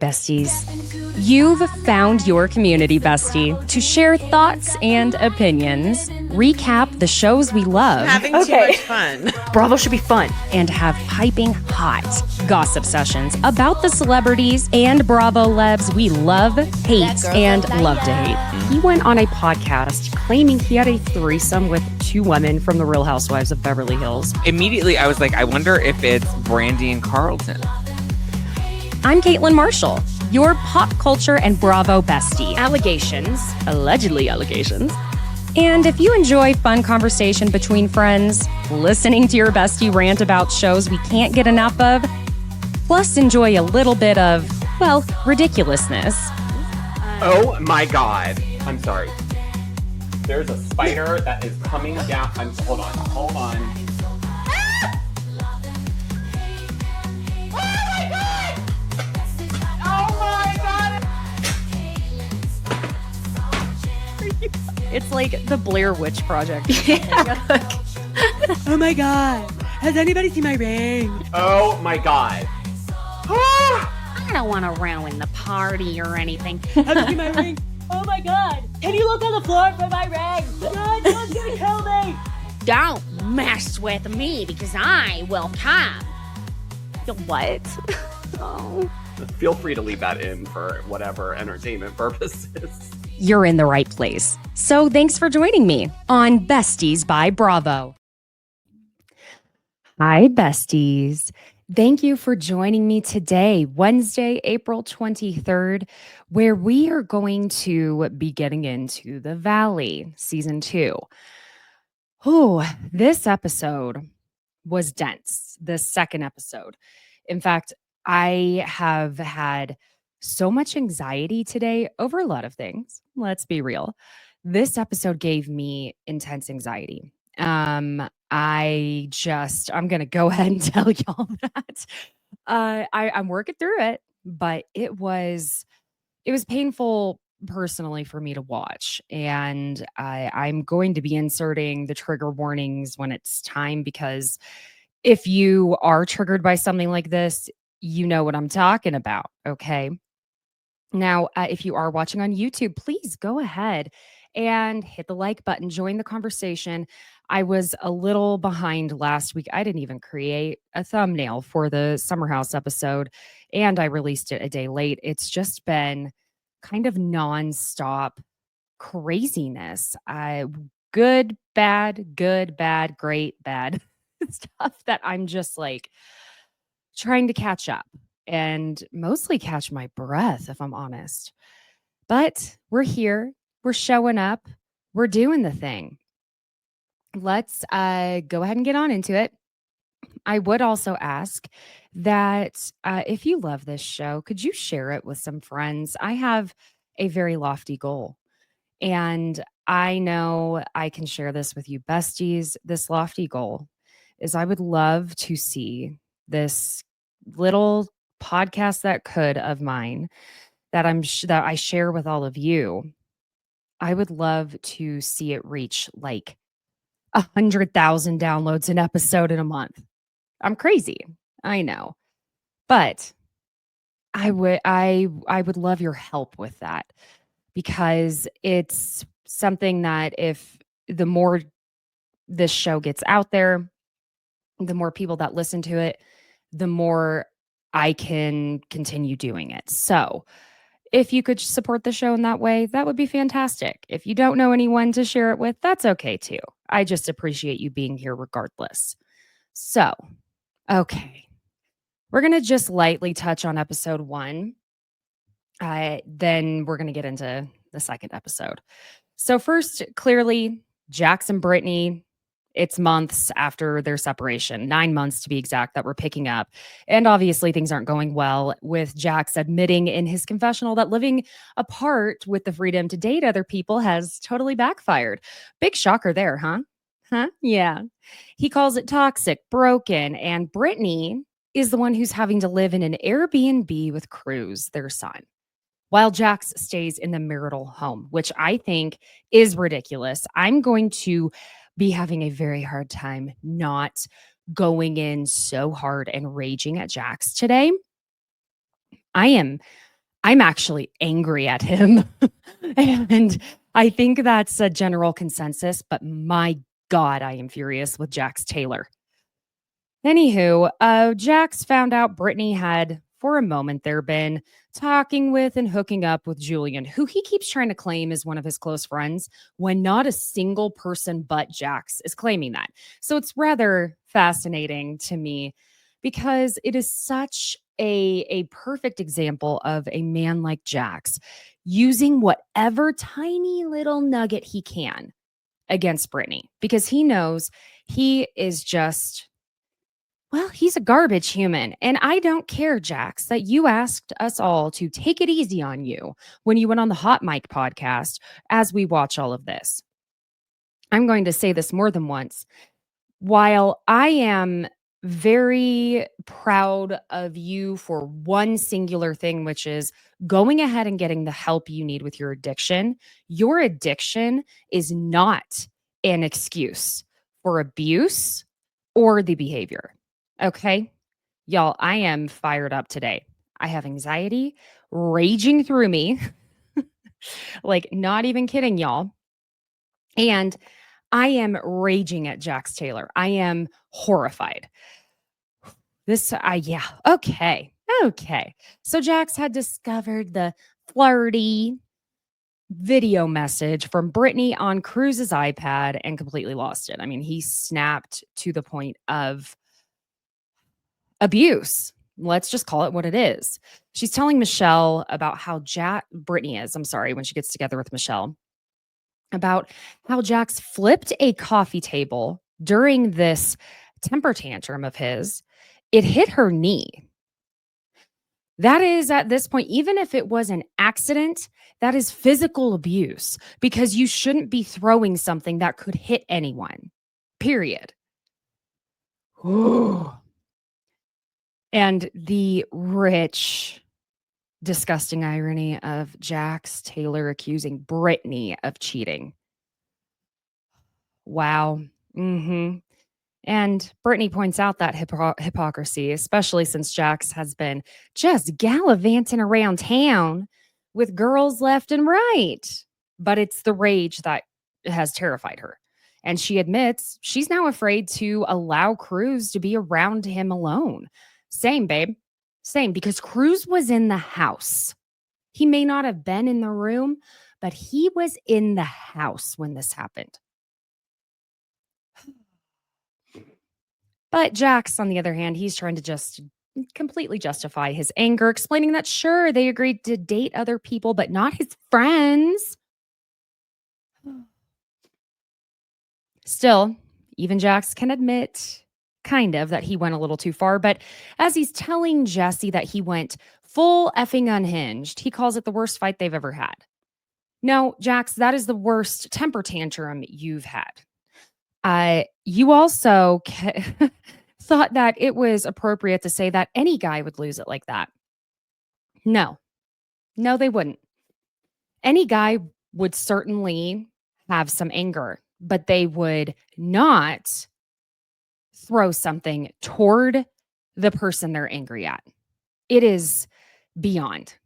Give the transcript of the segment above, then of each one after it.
besties. You've found your community bestie to share thoughts and opinions, recap the shows we love. Having too much fun. Bravo should be fun. And have piping hot gossip sessions about the celebrities and Bravo lebs we love, hate, and love to hate. He went on a podcast claiming he had a threesome with 2 women from the Real Housewives of Beverly Hills. Immediately, I was like, I wonder if it's Brandy and Carlton. I'm Caitlin Marshall, your pop culture and Bravo bestie. Allegedly allegations. And if you enjoy fun conversation between friends, listening to your bestie rant about shows we can't get enough of, plus enjoy a little bit of, well, ridiculousness. Oh my God. I'm sorry. There's a spider that is coming down. Hold on. It's like the Blair Witch Project. Oh my God. Has anybody seen my ring? Oh my God. I don't want to ruin the party or anything. Have you seen my ring? Oh my God. Can you look on the floor for my ring? God, someone's gonna kill me. Don't mess with me because I will come. What? Oh. Feel free to leave that in for whatever entertainment purposes. You're in the right place. So thanks for joining me on Besties by Bravo. Hi, besties. Thank you for joining me today, Wednesday, April 23rd, where we are going to be getting into The Valley, Season 2. Oh, this episode was dense, the second episode. In fact, I have had so much anxiety today over a lot of things. Let's be real. This episode gave me intense anxiety. I'm going to go ahead and tell y'all that. I'm working through it, but it was painful personally for me to watch. And I'm going to be inserting the trigger warnings when it's time, because if you are triggered by something like this, you know what I'm talking about. Okay. Now, if you are watching on YouTube, please go ahead and hit the like button, join the conversation. I was a little behind last week. I didn't even create a thumbnail for the Summer House episode, and I released it a day late. It's just been kind of nonstop craziness. Good, bad, great, bad stuff that I'm just like trying to catch up and mostly catch my breath, if I'm honest. But we're here. We're showing up. We're doing the thing. Let's go ahead and get on into it. I would also ask that if you love this show, could you share it with some friends? I have a very lofty goal, and I know I can share this with you besties. This lofty goal is I would love to see this little podcast that could of mine that that I share with all of you. I would love to see it reach like 100,000 downloads an episode in a month. I'm crazy, I know, but I would love your help with that, because it's something that if the more this show gets out there, the more people that listen to it, the more I can continue doing it. So if you could support the show in that way, that would be fantastic. If you don't know anyone to share it with, that's okay too. I just appreciate you being here regardless. So, okay. We're going to just lightly touch on episode 1. Then we're going to get into the second episode. So first, clearly, Jax and Brittany, it's months after their separation, 9 months to be exact, that we're picking up. And obviously things aren't going well, with Jax admitting in his confessional that living apart with the freedom to date other people has totally backfired. Big shocker there, huh? Yeah. He calls it toxic, broken, and Brittany is the one who's having to live in an Airbnb with Cruz, their son, while Jax stays in the marital home, which I think is ridiculous. I'm going to be having a very hard time not going in so hard and raging at Jax today. I am I'm actually angry at him. And I think that's a general consensus, but my God, I am furious with Jax Taylor. Anywho, Jax found out Brittany had, for a moment there, been talking with and hooking up with Julian, who he keeps trying to claim is one of his close friends, when not a single person but Jax is claiming that. So it's rather fascinating to me because it is such a perfect example of a man like Jax using whatever tiny little nugget he can against Brittany because he knows he is just, well, he's a garbage human. And I don't care, Jax, that you asked us all to take it easy on you when you went on the Hot Mic podcast as we watch all of this. I'm going to say this more than once. While I am very proud of you for one singular thing, which is going ahead and getting the help you need with your addiction is not an excuse for abuse or the behavior. Okay. Y'all, I am fired up today. I have anxiety raging through me. Like, not even kidding, y'all. And I am raging at Jax Taylor. I am horrified. Yeah. Okay. Okay. So Jax had discovered the flirty video message from Brittany on Cruz's iPad and completely lost it. I mean, he snapped to the point of abuse. Let's just call it what it is. She's telling Michelle about how Brittany is, I'm sorry, when she gets together with Michelle, about how Jax flipped a coffee table during this temper tantrum of his. It hit her knee. That is, at this point, even if it was an accident, that is physical abuse because you shouldn't be throwing something that could hit anyone, period. Ooh. And the rich, disgusting irony of Jax Taylor accusing Brittany of cheating. Wow. Mm-hmm. And Brittany points out that hypocrisy, especially since Jax has been just gallivanting around town with girls left and right. But it's the rage that has terrified her. And she admits she's now afraid to allow Cruz to be around him alone. Same, babe. Same, because Cruz was in the house. He may not have been in the room, but he was in the house when this happened. But Jax, on the other hand, he's trying to just completely justify his anger, explaining that sure, they agreed to date other people, but not his friends. Still, even Jax can admit, kind of, that he went a little too far. But as he's telling Jesse that he went full effing unhinged, he calls it the worst fight they've ever had. No, Jax, that is the worst temper tantrum you've had. You also thought that it was appropriate to say that any guy would lose it like that. No, they wouldn't. Any guy would certainly have some anger, but they would not throw something toward the person they're angry at. It is beyond.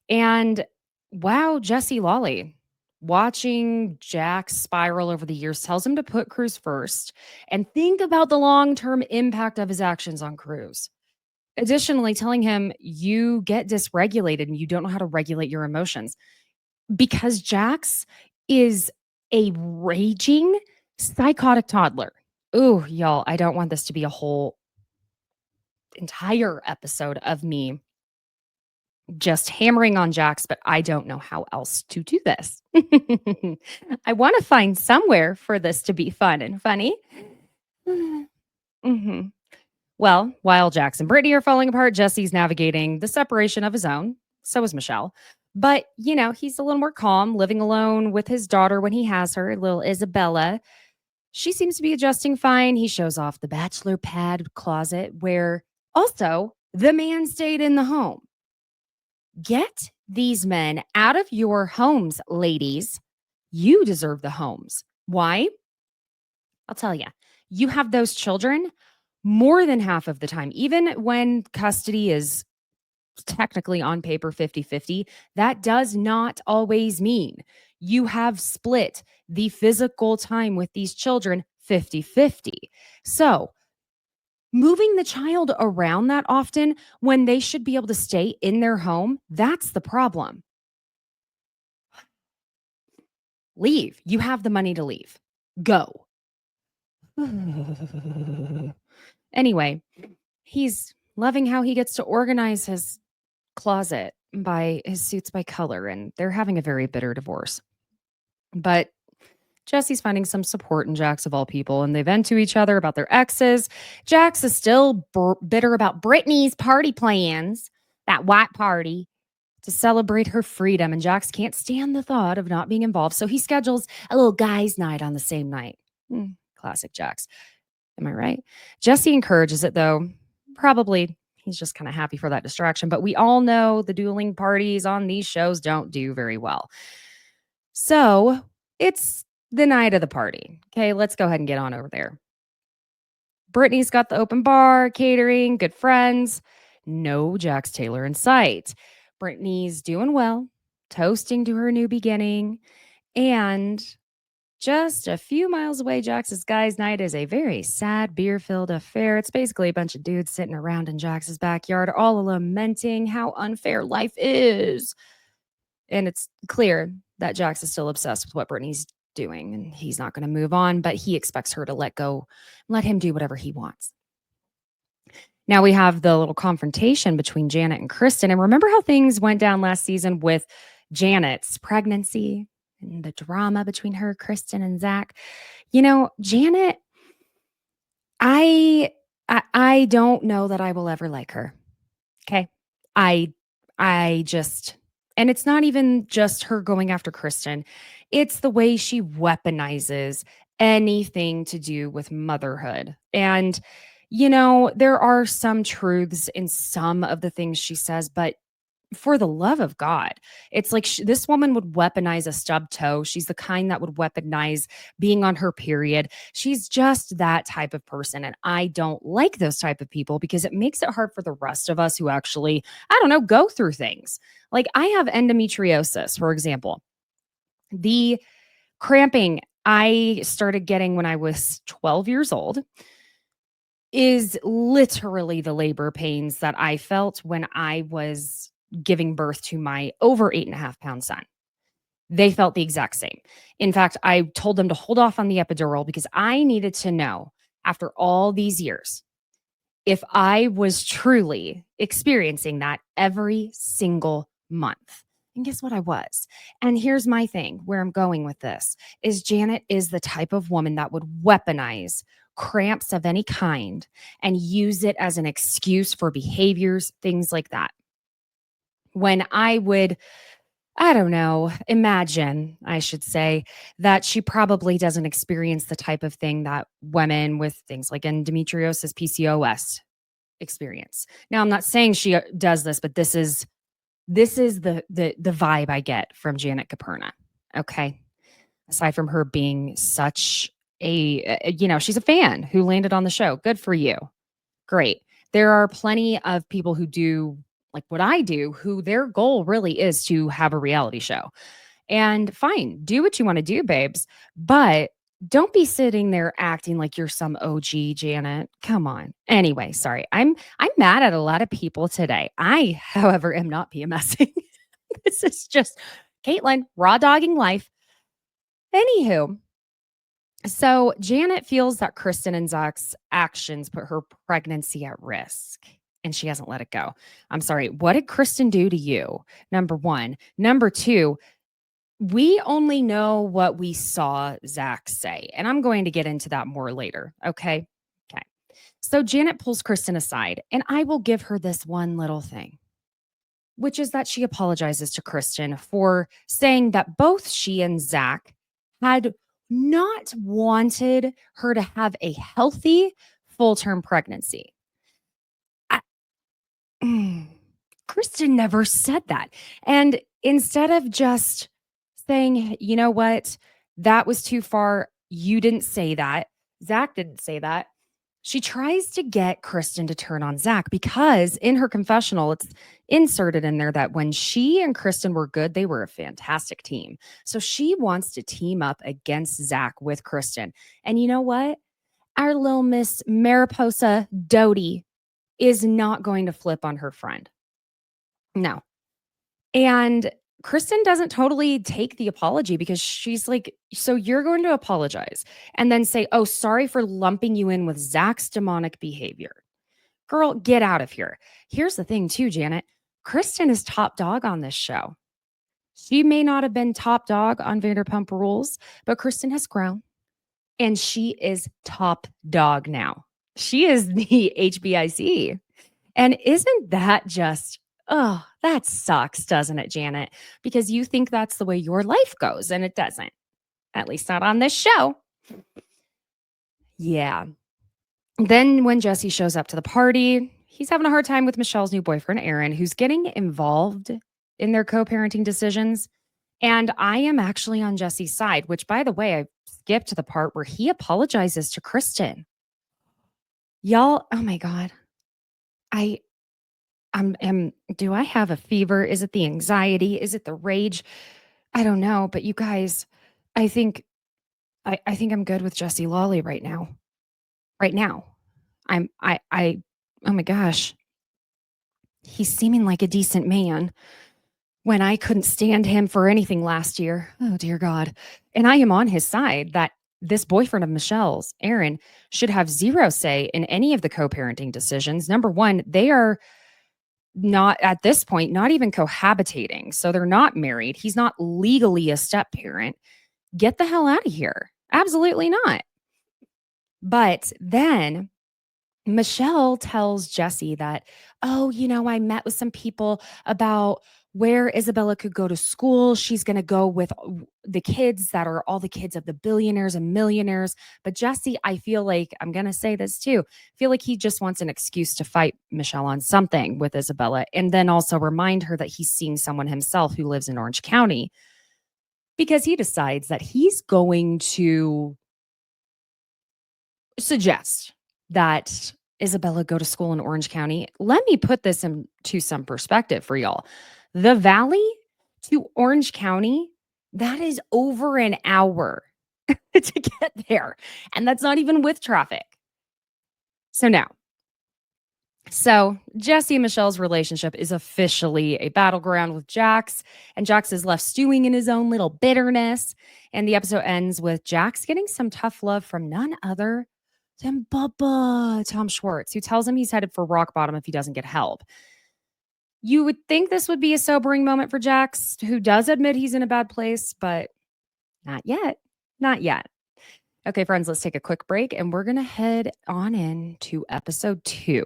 And wow, Jesse Lawley, watching Jax spiral over the years tells him to put Cruz first and think about the long-term impact of his actions on Cruz. Additionally, telling him you get dysregulated and you don't know how to regulate your emotions because Jax is a raging psychotic toddler. Ooh, y'all, I don't want this to be a whole entire episode of me just hammering on Jax, but I don't know how else to do this. I want to find somewhere for this to be fun and funny. Mm-hmm. Well, while Jax and Brittany are falling apart, Jesse's navigating the separation of his own. So is Michelle. But, he's a little more calm, living alone with his daughter when he has her, little Isabella. She seems to be adjusting fine. He shows off the bachelor pad closet where also the man stayed in the home. Get these men out of your homes, ladies. You deserve the homes. Why? I'll tell you. You have those children more than half of the time, even when custody is technically on paper 50-50, that does not always mean you have split the physical time with these children 50-50. So, moving the child around that often when they should be able to stay in their home, that's the problem. Leave. You have the money to leave. Go. Anyway, he's loving how he gets to organize his closet by his suits by color, and they're having a very bitter divorce. But Jesse's finding some support in Jax of all people, and they vent to each other about their exes. Jax is still bitter about Brittany's party plans, that white party, to celebrate her freedom, and Jax can't stand the thought of not being involved, so he schedules a little guys' night on the same night. Classic Jax. Am I right? Jesse encourages it, though. Probably he's just kind of happy for that distraction, but we all know the dueling parties on these shows don't do very well. So it's the night of the party. Okay, let's go ahead and get on over there. Brittany's got the open bar, catering, good friends. No Jax Taylor in sight. Brittany's doing well, toasting to her new beginning, and just a few miles away, Jax's guys' night is a very sad, beer-filled affair. It's basically a bunch of dudes sitting around in Jax's backyard, all lamenting how unfair life is. And it's clear that Jax is still obsessed with what Brittany's doing, and he's not going to move on, but he expects her to let go, let him do whatever he wants. Now we have the little confrontation between Janet and Kristen. And remember how things went down last season with Janet's pregnancy and the drama between her, Kristen, and Zack? You know, Janet, I don't know that I will ever like her. Okay. I just, and it's not even just her going after Kristen. It's the way she weaponizes anything to do with motherhood. And you know, there are some truths in some of the things she says, but for the love of God, it's like this woman would weaponize a stub toe. She's the kind that would weaponize being on her period. She's just that type of person. And I don't like those type of people because it makes it hard for the rest of us who actually, I don't know, go through things. Like I have endometriosis, for example. The cramping I started getting when I was 12 years old is literally the labor pains that I felt when I was giving birth to my over 8.5-pound son. They felt the exact same. In fact, I told them to hold off on the epidural because I needed to know after all these years if I was truly experiencing that every single month. And guess what? I was. And here's my thing, where I'm going with this, is Janet is the type of woman that would weaponize cramps of any kind and use it as an excuse for behaviors, things like that. When I would, I don't know, imagine, I should say, that she probably doesn't experience the type of thing that women with things like endometriosis, PCOS experience. Now, I'm not saying she does this, but this is the vibe I get from Janet Caperna. Okay. Aside from her being such she's a fan who landed on the show. Good for you. Great. There are plenty of people who do like what I do, who their goal really is to have a reality show. And fine, do what you want to do, babes. But don't be sitting there acting like you're some OG, Janet. Come on. Anyway, sorry. I'm mad at a lot of people today. I, however, am not PMSing. This is just Caitlin raw dogging life. Anywho, so Janet feels that Kristen and Zack's actions put her pregnancy at risk, and she hasn't let it go. I'm sorry. What did Kristen do to you? Number one. Number two, we only know what we saw Zack say, and I'm going to get into that more later. Okay. So Janet pulls Kristen aside, and I will give her this one little thing, which is that she apologizes to Kristen for saying that both she and Zack had not wanted her to have a healthy full-term pregnancy. Kristen never said that. And instead of just saying, you know what, that was too far, you didn't say that, Zack didn't say that, She tries to get Kristen to turn on Zack because in her confessional, it's inserted in there that when she and Kristen were good, they were a fantastic team. So she wants to team up against Zack with Kristen. And you know what? Our little Miss Mariposa Doty is not going to flip on her friend. No. And Kristen doesn't totally take the apology because she's like, so you're going to apologize and then say, oh, sorry for lumping you in with Zack's demonic behavior. Girl, get out of here. Here's the thing, too, Janet. Kristen is top dog on this show. She may not have been top dog on Vanderpump Rules, but Kristen has grown and she is top dog now. She is the HBIC. And isn't that just, oh, that sucks, doesn't it, Janet? Because you think that's the way your life goes, and it doesn't. At least not on this show. Yeah. Then when Jesse shows up to the party, he's having a hard time with Michelle's new boyfriend, Aaron, who's getting involved in their co-parenting decisions. And I am actually on Jesse's side, which, by the way, I skipped to the part where he apologizes to Kristen. Y'all, oh my God. Do I have a fever? Is it the anxiety? Is it the rage? I don't know, but you guys, I think I'm good with Jesse Lawley right now. Right now. Oh my gosh. He's seeming like a decent man when I couldn't stand him for anything last year. Oh dear God. And I am on his side that this boyfriend of Michelle's, Aaron, should have zero say in any of the co-parenting decisions. Number one, they are not at this point, not even cohabitating. So they're not married. He's not legally a step parent. Get the hell out of here. Absolutely not. But then Michelle tells Jesse that, oh, I met with some people about where Isabella could go to school. She's going to go with the kids that are all the kids of the billionaires and millionaires. But Jesse, I feel like, I'm going to say this too, feel like he just wants an excuse to fight Michelle on something with Isabella. And then also remind her that he's seeing someone himself who lives in Orange County because he decides that he's going to suggest that Isabella go to school in Orange County. Let me put this into some perspective for y'all. The Valley to Orange County, that is over an hour to get there. And that's not even with traffic. So Jesse and Michelle's relationship is officially a battleground with Jax, and Jax is left stewing in his own little bitterness. And the episode ends with Jax getting some tough love from none other than Bubba, Tom Schwartz, who tells him he's headed for rock bottom if he doesn't get help. You would think this would be a sobering moment for Jax, who does admit he's in a bad place, but not yet. Not yet. Okay, friends, let's take a quick break, and we're going to head on into episode 2.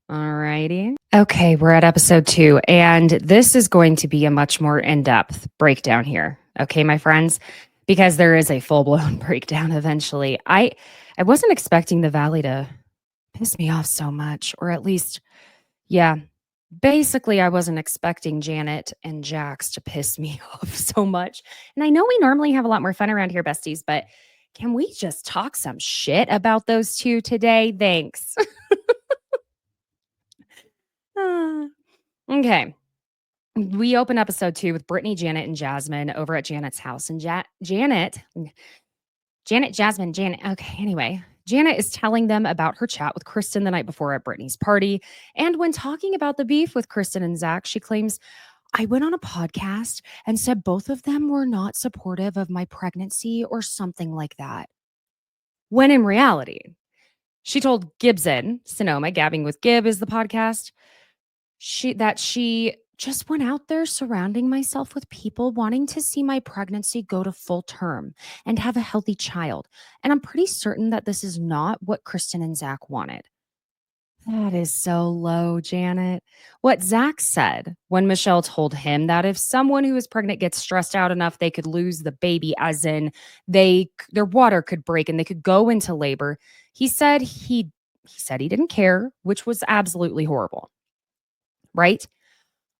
All righty. Okay, we're at episode 2, and this is going to be a much more in-depth breakdown here. Okay, my friends, because there is a full-blown breakdown eventually. I wasn't expecting the Valley to piss me off so much, or at least, yeah, basically I wasn't expecting Janet and Jax to piss me off so much. And I know we normally have a lot more fun around here, besties, but can we just talk some shit about those two today? Thanks. Okay. We open episode 2 with Brittany, Janet, and Jasmine over at Janet's house. And Janet, Jasmine, Janet. Okay, anyway, Janet is telling them about her chat with Kristen the night before at Brittany's party. And when talking about the beef with Kristen and Zack, she claims, I went on a podcast and said both of them were not supportive of my pregnancy or something like that. When in reality, she told Gibson, Sonoma, Gabbing with Gib is the podcast, she just went out there surrounding myself with people wanting to see my pregnancy go to full term and have a healthy child. And I'm pretty certain that this is not what Kristen and Zack wanted. That is so low, Janet. What Zack said when Michelle told him that if someone who is pregnant gets stressed out enough, they could lose the baby, as in their water could break and they could go into labor. He said he didn't care, which was absolutely horrible. Right?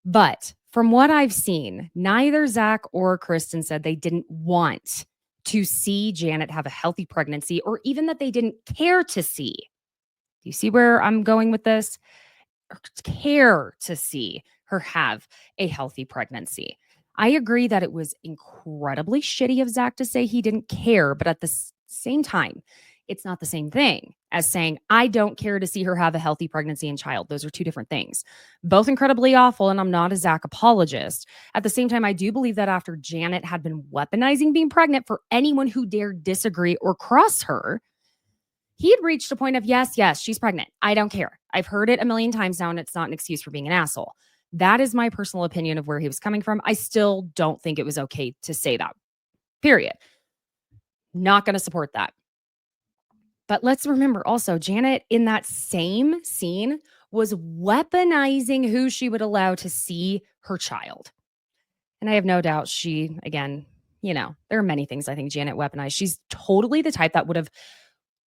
But from what I've seen, neither Zack or Kristen said they didn't want to see Janet have a healthy pregnancy or even that they didn't care to see you see where I'm going with this? Care to see her have a healthy pregnancy. I agree that it was incredibly shitty of Zack to say he didn't care, but at the same time, it's not the same thing as saying, I don't care to see her have a healthy pregnancy and child. Those are two different things. Both incredibly awful, and I'm not a Zack apologist. At the same time, I do believe that after Janet had been weaponizing being pregnant for anyone who dared disagree or cross her, he had reached a point of, yes, she's pregnant. I don't care. I've heard it a million times now, and it's not an excuse for being an asshole. That is my personal opinion of where he was coming from. I still don't think it was okay to say that. Period. Not going to support that. But let's remember also, Janet in that same scene was weaponizing who she would allow to see her child. And I have no doubt she, again, there are many things I think Janet weaponized. She's totally the type that would have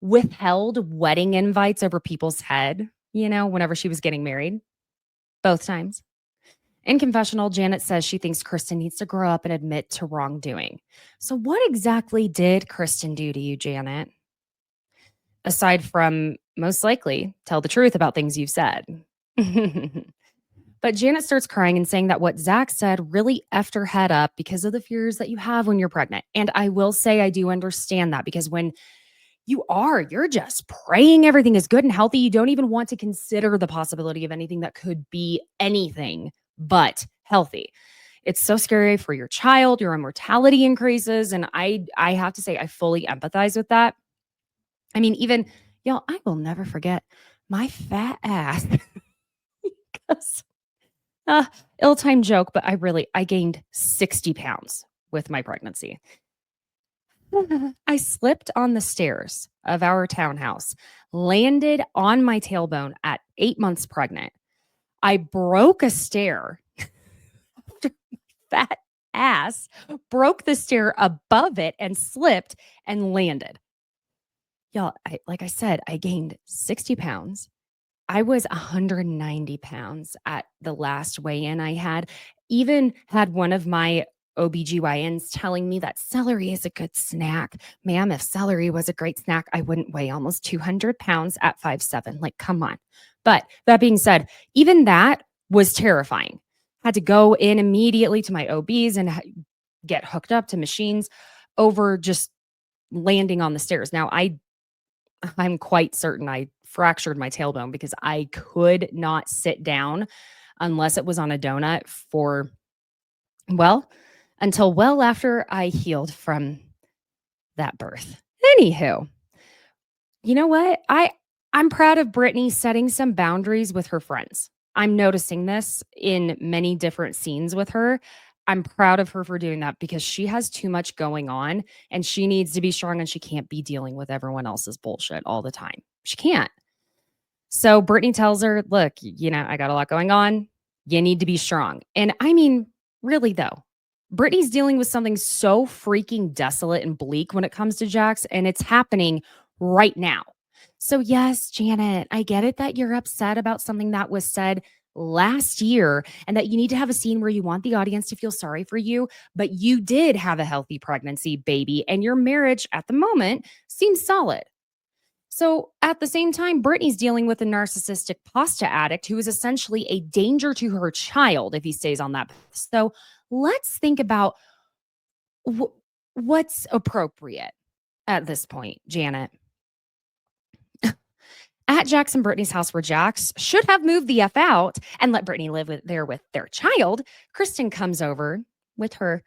withheld wedding invites over people's head, whenever she was getting married. Both times. In confessional, Janet says she thinks Kristen needs to grow up and admit to wrongdoing. So what exactly did Kristen do to you, Janet? Aside from, most likely, tell the truth about things you've said. But Janet starts crying and saying that what Zack said really effed her head up because of the fears that you have when you're pregnant. And I will say I do understand that, because when you're just praying everything is good and healthy, you don't even want to consider the possibility of anything that could be anything but healthy. It's so scary for your child. Your mortality increases. And I have to say, I fully empathize with that. I mean, even, y'all, I will never forget my fat ass. Because, ill-timed joke, but I gained 60 pounds with my pregnancy. I slipped on the stairs of our townhouse, landed on my tailbone at 8 months pregnant. I broke a stair. Fat ass broke the stair above it and slipped and landed. Y'all, like I said, I gained 60 pounds. I was 190 pounds at the last weigh-in I had. Even had one of my OBGYNs telling me that celery is a good snack. Ma'am, if celery was a great snack, I wouldn't weigh almost 200 pounds at 5'7". Like, come on. But that being said, even that was terrifying. Had to go in immediately to my OBs and get hooked up to machines over just landing on the stairs. Now, I'm quite certain I fractured my tailbone because I could not sit down unless it was on a donut until well after I healed from that birth. Anywho, you know what? I'm proud of Brittany setting some boundaries with her friends. I'm noticing this in many different scenes with her. I'm proud of her for doing that because she has too much going on and she needs to be strong, and she can't be dealing with everyone else's bullshit all the time. She can't. So Brittany tells her, look, I got a lot going on. You need to be strong. And I mean, really though, Brittany's dealing with something so freaking desolate and bleak when it comes to Jax, and it's happening right now. So yes, Janet, I get it that you're upset about something that was said last year and that you need to have a scene where you want the audience to feel sorry for you, but you did have a healthy pregnancy, baby, and your marriage at the moment seems solid. So at the same time, Brittany's dealing with a narcissistic pasta addict who is essentially a danger to her child if he stays on that path. So let's think about what's appropriate at this point, Janet. At Jax and Brittany's house, where Jax should have moved the F out and let Brittany live there with their child, Kristen comes over with her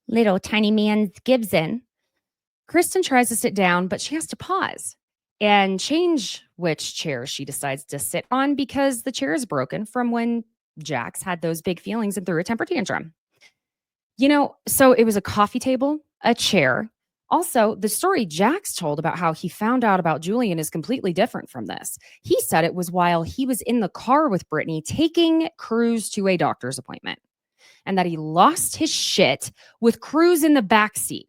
little tiny man's Gibson. Kristen tries to sit down, but she has to pause and change which chair she decides to sit on because the chair is broken from when Jax had those big feelings and threw a temper tantrum. So it was a coffee table, a chair. Also, the story Jax told about how he found out about Julian is completely different from this. He said it was while he was in the car with Brittany taking Cruz to a doctor's appointment, and that he lost his shit with Cruz in the backseat.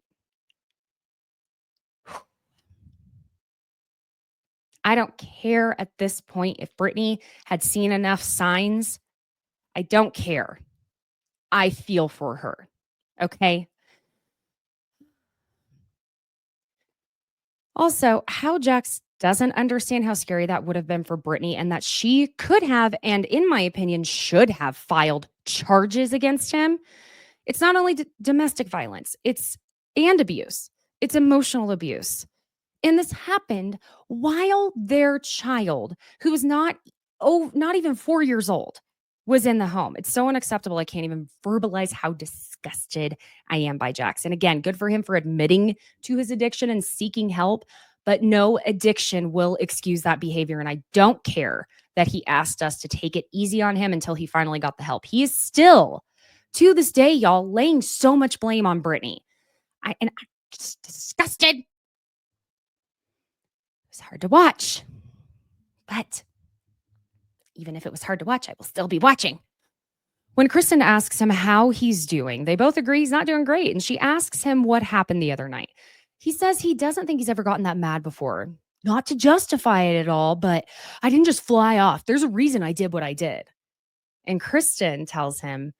I don't care at this point if Brittany had seen enough signs. I don't care. I feel for her. Okay? Also, how Jax doesn't understand how scary that would have been for Brittany and that she could have, and in my opinion, should have filed charges against him. It's not only domestic violence, and abuse. It's emotional abuse. And this happened while their child, who was not even 4 years old, was in the home. It's so unacceptable. I can't even verbalize how disgusted I am by Jax. And again, good for him for admitting to his addiction and seeking help, but no addiction will excuse that behavior. And I don't care that he asked us to take it easy on him until he finally got the help. He is still, to this day, y'all, laying so much blame on Brittany. I'm just disgusted. It was hard to watch. But even if it was hard to watch, I will still be watching. When Kristen asks him how he's doing, they both agree he's not doing great. And she asks him what happened the other night. He says he doesn't think he's ever gotten that mad before. Not to justify it at all, but I didn't just fly off. There's a reason I did what I did. And Kristen tells him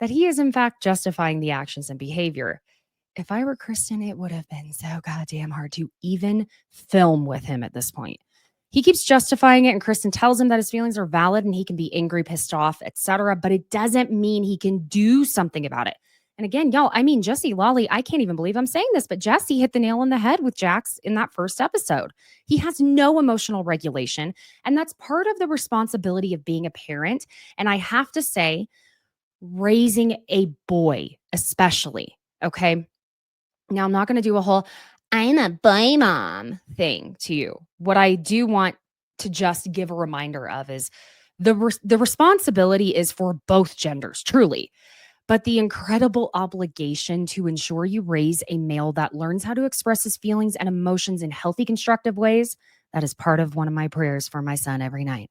that he is in fact justifying the actions and behavior. If I were Kristen, it would have been so goddamn hard to even film with him at this point. He keeps justifying it, and Kristen tells him that his feelings are valid and he can be angry, pissed off, etc. But it doesn't mean he can do something about it. And again, y'all, I mean, Jesse Lawley, I can't even believe I'm saying this, but Jesse hit the nail on the head with Jax in that first episode. He has no emotional regulation, and that's part of the responsibility of being a parent. And I have to say, raising a boy, especially, okay? Now, I'm not going to do a whole I'm a boy mom thing to you. What I do want to just give a reminder of is the responsibility is for both genders, truly. But the incredible obligation to ensure you raise a male that learns how to express his feelings and emotions in healthy, constructive ways, that is part of one of my prayers for my son every night.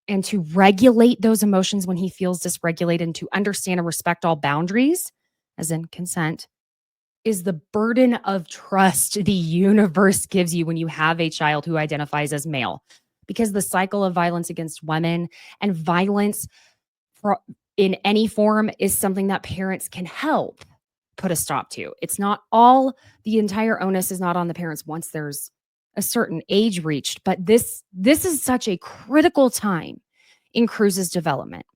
And to regulate those emotions when he feels dysregulated and to understand and respect all boundaries, as in consent, is the burden of trust the universe gives you when you have a child who identifies as male. Because the cycle of violence against women and violence in any form is something that parents can help put a stop to. It's not all, the entire onus is not on the parents once there's a certain age reached, but this is such a critical time in Cruz's development.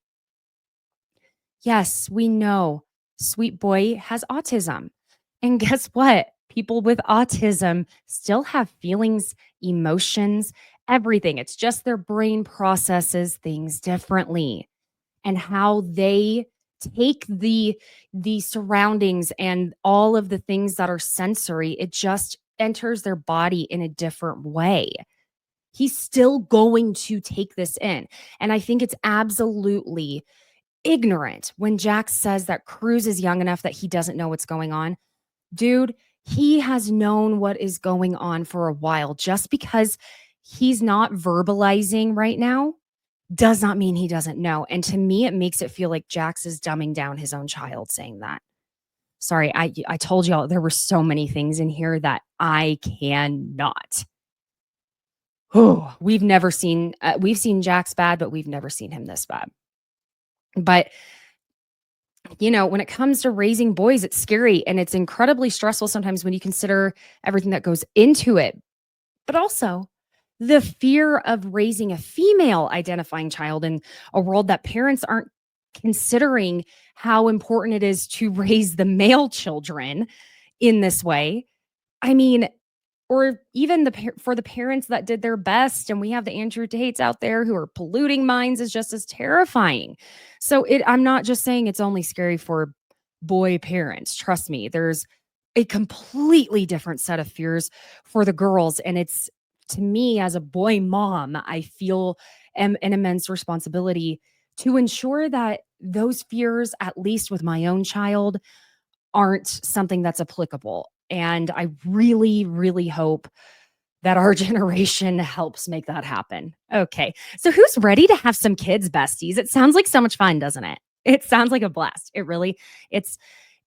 Yes, we know Sweet Boy has autism. And guess what? People with autism still have feelings, emotions, everything. It's just their brain processes things differently. And how they take the surroundings and all of the things that are sensory, it just enters their body in a different way. He's still going to take this in. And I think it's absolutely ignorant when Jax says that Cruz is young enough that he doesn't know what's going on. Dude, he has known what is going on for a while. Just because he's not verbalizing right now does not mean he doesn't know. And to me, it makes it feel like Jax is dumbing down his own child saying that. Sorry, I told y'all there were so many things in here that I cannot. Oh, we've seen Jax bad, but we've never seen him this bad. But when it comes to raising boys, it's scary and it's incredibly stressful sometimes when you consider everything that goes into it. But also the fear of raising a female identifying child in a world that parents aren't considering how important it is to raise the male children in this way. I mean, or even for the parents that did their best, and we have the Andrew Tates out there who are polluting minds, is just as terrifying. So I'm not just saying it's only scary for boy parents. Trust me, there's a completely different set of fears for the girls. And it's, to me, as a boy mom, I feel an immense responsibility to ensure that those fears, at least with my own child, aren't something that's applicable. And I really, really hope that our generation helps make that happen. Okay, so who's ready to have some kids, besties? It sounds like so much fun, doesn't it? It sounds like a blast. It really, it's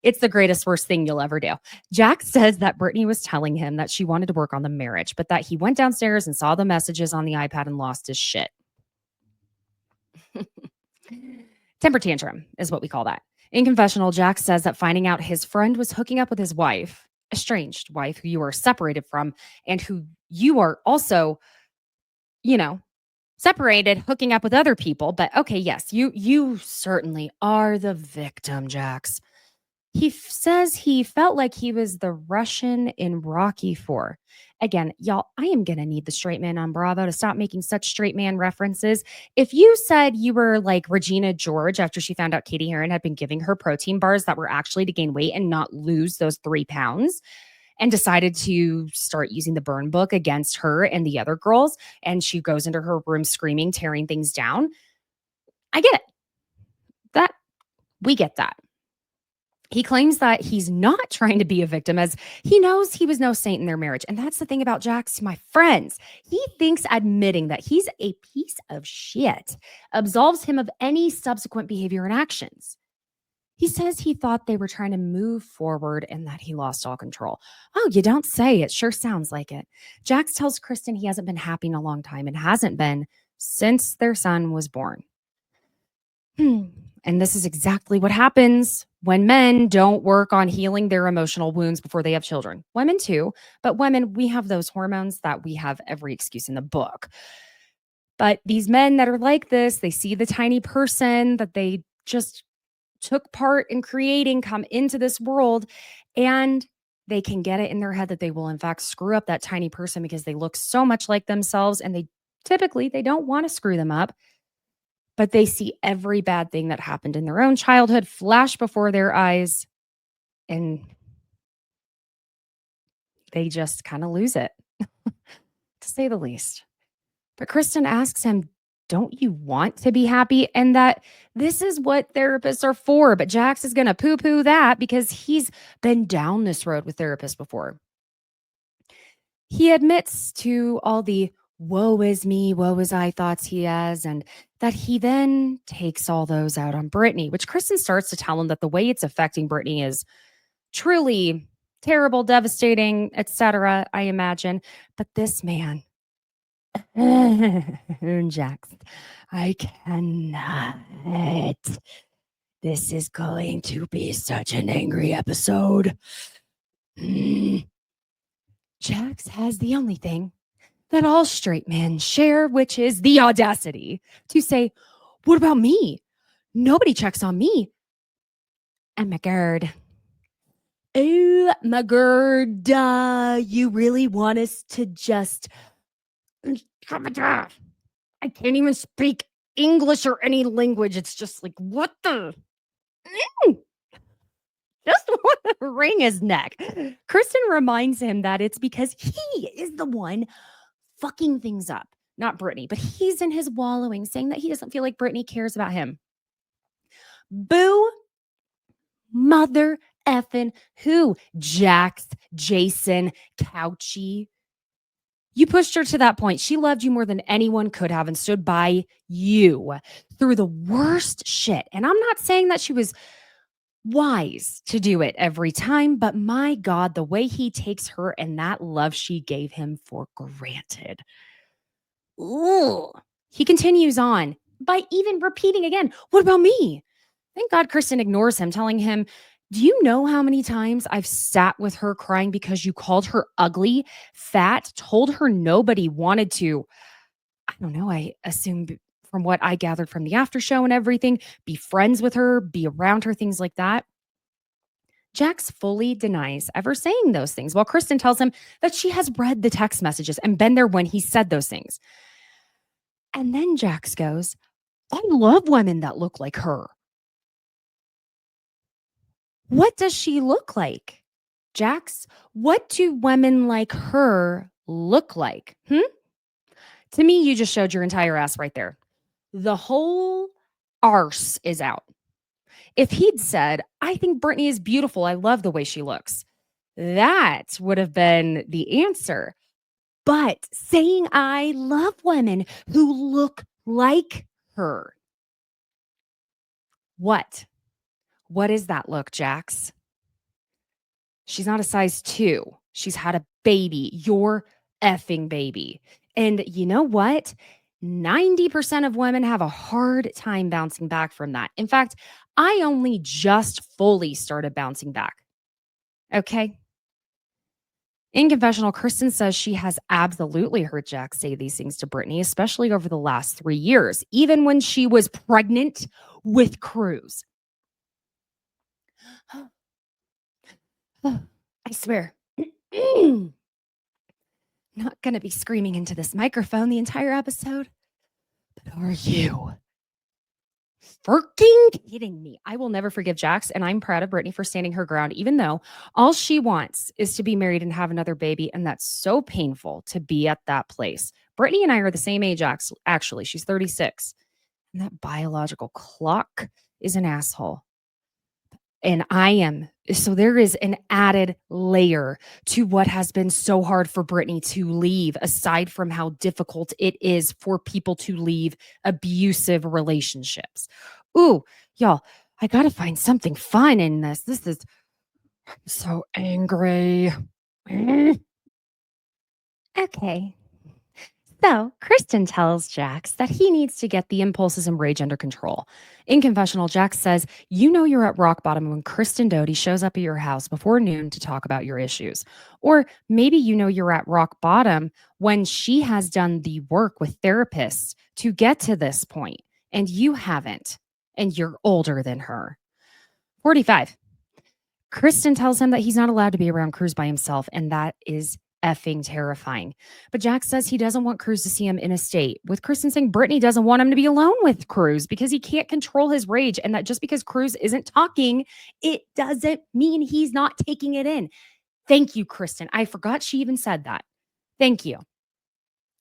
the greatest, worst thing you'll ever do. Jax says that Brittany was telling him that she wanted to work on the marriage, but that he went downstairs and saw the messages on the iPad and lost his shit. Temper tantrum is what we call that. In confessional, Jax says that finding out his friend was hooking up with his wife, estranged wife who you are separated from and who you are also, separated, hooking up with other people. But okay, yes, you certainly are the victim, Jax. He says he felt like he was the Russian in Rocky 4. Again, y'all, I am going to need the straight man on Bravo to stop making such straight man references. If you said you were like Regina George after she found out Katie Heron had been giving her protein bars that were actually to gain weight and not lose those 3 pounds, and decided to start using the burn book against her and the other girls, and she goes into her room screaming, tearing things down, I get it. That we get that. He claims that he's not trying to be a victim, as he knows he was no saint in their marriage. And that's the thing about Jax, my friends. He thinks admitting that he's a piece of shit absolves him of any subsequent behavior and actions. He says he thought they were trying to move forward and that he lost all control. Oh, you don't say. It sure sounds like it. Jax tells Kristen he hasn't been happy in a long time and hasn't been since their son was born. And this is exactly what happens when men don't work on healing their emotional wounds before they have children. Women too, but women, we have those hormones that we have every excuse in the book. But these men that are like this, they see the tiny person that they just took part in creating come into this world, and they can get it in their head that they will in fact screw up that tiny person because they look so much like themselves, and they don't want to screw them up. But they see every bad thing that happened in their own childhood flash before their eyes, and they just kind of lose it, to say the least. But Kristen asks him, don't you want to be happy? And that this is what therapists are for. But Jax is going to poo-poo that because he's been down this road with therapists before. He admits to all the woe is me, woe is I thoughts he has, and that he then takes all those out on Brittany, which Kristen starts to tell him that the way it's affecting Brittany is truly terrible, devastating, etc., I imagine. But this man, Jax, I cannot. This is going to be such an angry episode. Jax has the only thing that all straight men share, which is the audacity to say, what about me? Nobody checks on me. And my gird. Oh, my gird, you really want us to just... I can't even speak English or any language. It's just like, what the... Just want to wring his neck. Kristen reminds him that it's because he is the one fucking things up, not Brittany, but he's in his wallowing, saying that he doesn't feel like Brittany cares about him. Boo, mother effing who? Jax, Jason, Couchy. You pushed her to that point. She loved you more than anyone could have and stood by you through the worst shit. And I'm not saying that she was wise to do it every time, but my God, the way he takes her and that love she gave him for granted. Ooh. He continues on by even repeating again, what about me? Thank God Kristen ignores him, telling him, do you know how many times I've sat with her crying because you called her ugly, fat, told her nobody wanted to, I don't know, I assume from what I gathered from the after show and everything, be friends with her, be around her, things like that. Jax fully denies ever saying those things, while Kristen tells him that she has read the text messages and been there when he said those things. And then Jax goes, I love women that look like her. What does she look like? Jax, what do women like her look like? To me, you just showed your entire ass right there. The whole arse is out. If he'd said, I think Brittany is beautiful, I love the way she looks, that would have been the answer. But saying I love women who look like her. What? What is that look, Jax? She's not a size 2. She's had a baby, your effing baby. And you know what? 90% of women have a hard time bouncing back from that. In fact, I only just fully started bouncing back. Okay? In confessional, Kristen says she has absolutely heard Jax say these things to Brittany, especially over the last 3 years, even when she was pregnant with Cruz. I swear. Not going to be screaming into this microphone the entire episode. But are you freaking kidding me? I will never forgive Jax, and I'm proud of Brittany for standing her ground, even though all she wants is to be married and have another baby, and that's so painful to be at that place. Brittany and I are the same age, actually. She's 36, and that biological clock is an asshole. And I am. So there is an added layer to what has been so hard for Brittany to leave, aside from how difficult it is for people to leave abusive relationships. Ooh, y'all, I got to find something fun in this. This is I'm so angry. Okay. So Kristen tells Jax that he needs to get the impulses and rage under control. In confessional, Jax says, you know you're at rock bottom when Kristen Doty shows up at your house before noon to talk about your issues. Or maybe you know you're at rock bottom when she has done the work with therapists to get to this point, and you haven't, and you're older than her. 45. Kristen tells him that he's not allowed to be around Cruz by himself, and that is effing terrifying. But Jax says he doesn't want Cruz to see him in a state, with Kristen saying Brittany doesn't want him to be alone with Cruz because he can't control his rage, and that just because Cruz isn't talking, it doesn't mean he's not taking it in. Thank you, Kristen. I forgot she even said that. Thank you.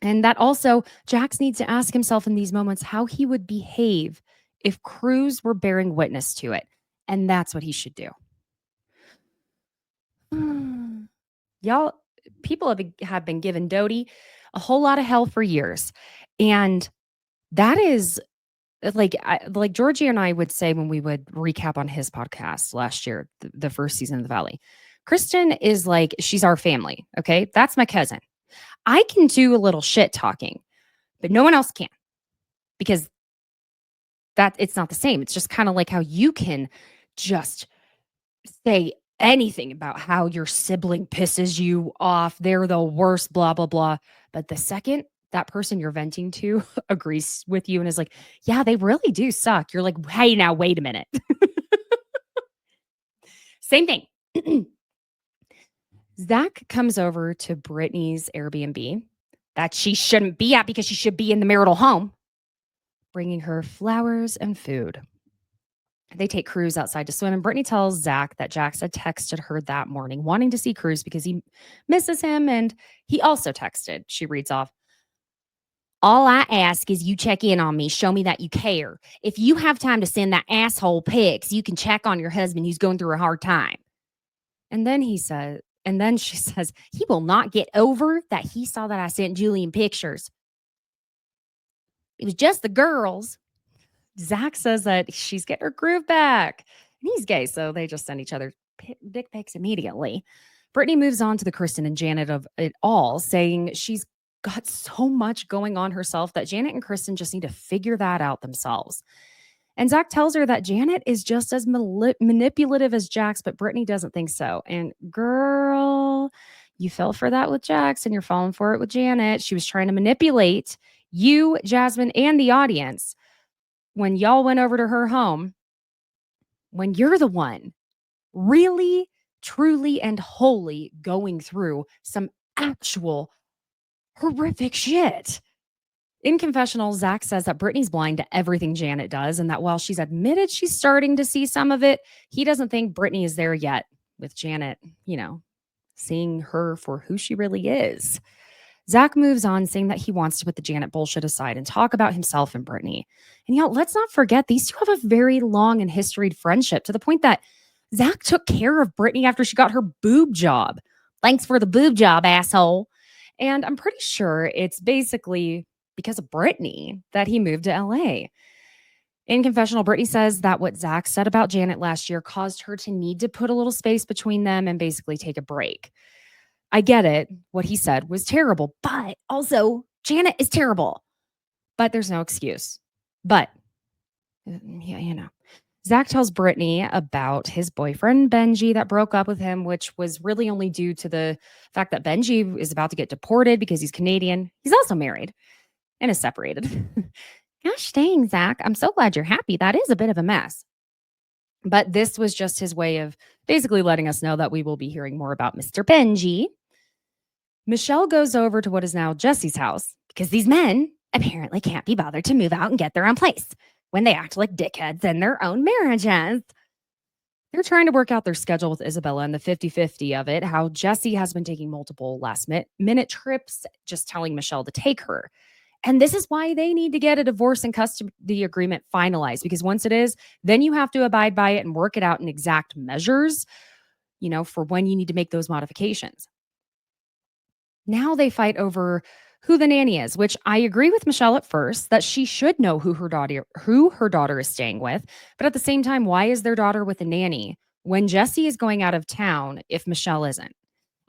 And that also, Jax needs to ask himself in these moments how he would behave if Cruz were bearing witness to it. And that's what he should do. Y'all, people have been giving Doty a whole lot of hell for years. And that is like Georgie and I would say when we would recap on his podcast last year, the first season of The Valley. Kristen is like, she's our family. Okay. That's my cousin. I can do a little shit talking, but no one else can, because that it's not the same. It's just kind of like how you can just say anything about how your sibling pisses you off. They're the worst, blah, blah, blah. But the second that person you're venting to agrees with you and is like, yeah, they really do suck, you're like, hey, now, wait a minute. Same thing. Zack comes over to Brittany's Airbnb that she shouldn't be at because she should be in the marital home, bringing her flowers and food. They take Cruz outside to swim, and Brittany tells Zack that Jax had texted her that morning wanting to see Cruz because he misses him, and he also texted. She reads off, all I ask is you check in on me, show me that you care. If you have time to send that asshole pics, you can check on your husband who's going through a hard time. And then she says, he will not get over that he saw that I sent Julian pictures. It was just the girls. Zack says that she's getting her groove back. And he's gay, so they just send each other dick pics immediately. Brittany moves on to the Kristen and Janet of it all, saying she's got so much going on herself that Janet and Kristen just need to figure that out themselves. And Zack tells her that Janet is just as manipulative as Jax, but Brittany doesn't think so. And girl, you fell for that with Jax, and you're falling for it with Janet. She was trying to manipulate you, Jasmine, and the audience when y'all went over to her home, when you're the one really, truly, and wholly going through some actual horrific shit. In confessional, Zack says that Brittany's blind to everything Janet does, and that while she's admitted she's starting to see some of it, he doesn't think Brittany is there yet, with Janet, seeing her for who she really is. Zack moves on, saying that he wants to put the Janet bullshit aside and talk about himself and Brittany. And let's not forget, these two have a very long and historied friendship, to the point that Zack took care of Brittany after she got her boob job. Thanks for the boob job, asshole. And I'm pretty sure it's basically because of Brittany that he moved to LA. In confessional, Brittany says that what Zack said about Janet last year caused her to need to put a little space between them and basically take a break. I get it. What he said was terrible, but also Janet is terrible. But there's no excuse. But, yeah, Zack tells Brittany about his boyfriend, Benji, that broke up with him, which was really only due to the fact that Benji is about to get deported because he's Canadian. He's also married and is separated. Gosh dang, Zack. I'm so glad you're happy. That is a bit of a mess. But this was just his way of basically letting us know that we will be hearing more about Mr. Benji. Michelle goes over to what is now Jesse's house because these men apparently can't be bothered to move out and get their own place when they act like dickheads in their own marriages. They're trying to work out their schedule with Isabella and the 50-50 of it, how Jesse has been taking multiple last-minute trips, just telling Michelle to take her. And this is why they need to get a divorce and custody agreement finalized, because once it is, then you have to abide by it and work it out in exact measures, for when you need to make those modifications. Now they fight over who the nanny is, which I agree with Michelle at first that she should know who her daughter is staying with. But at the same time, why is their daughter with a nanny when Jesse is going out of town if Michelle isn't?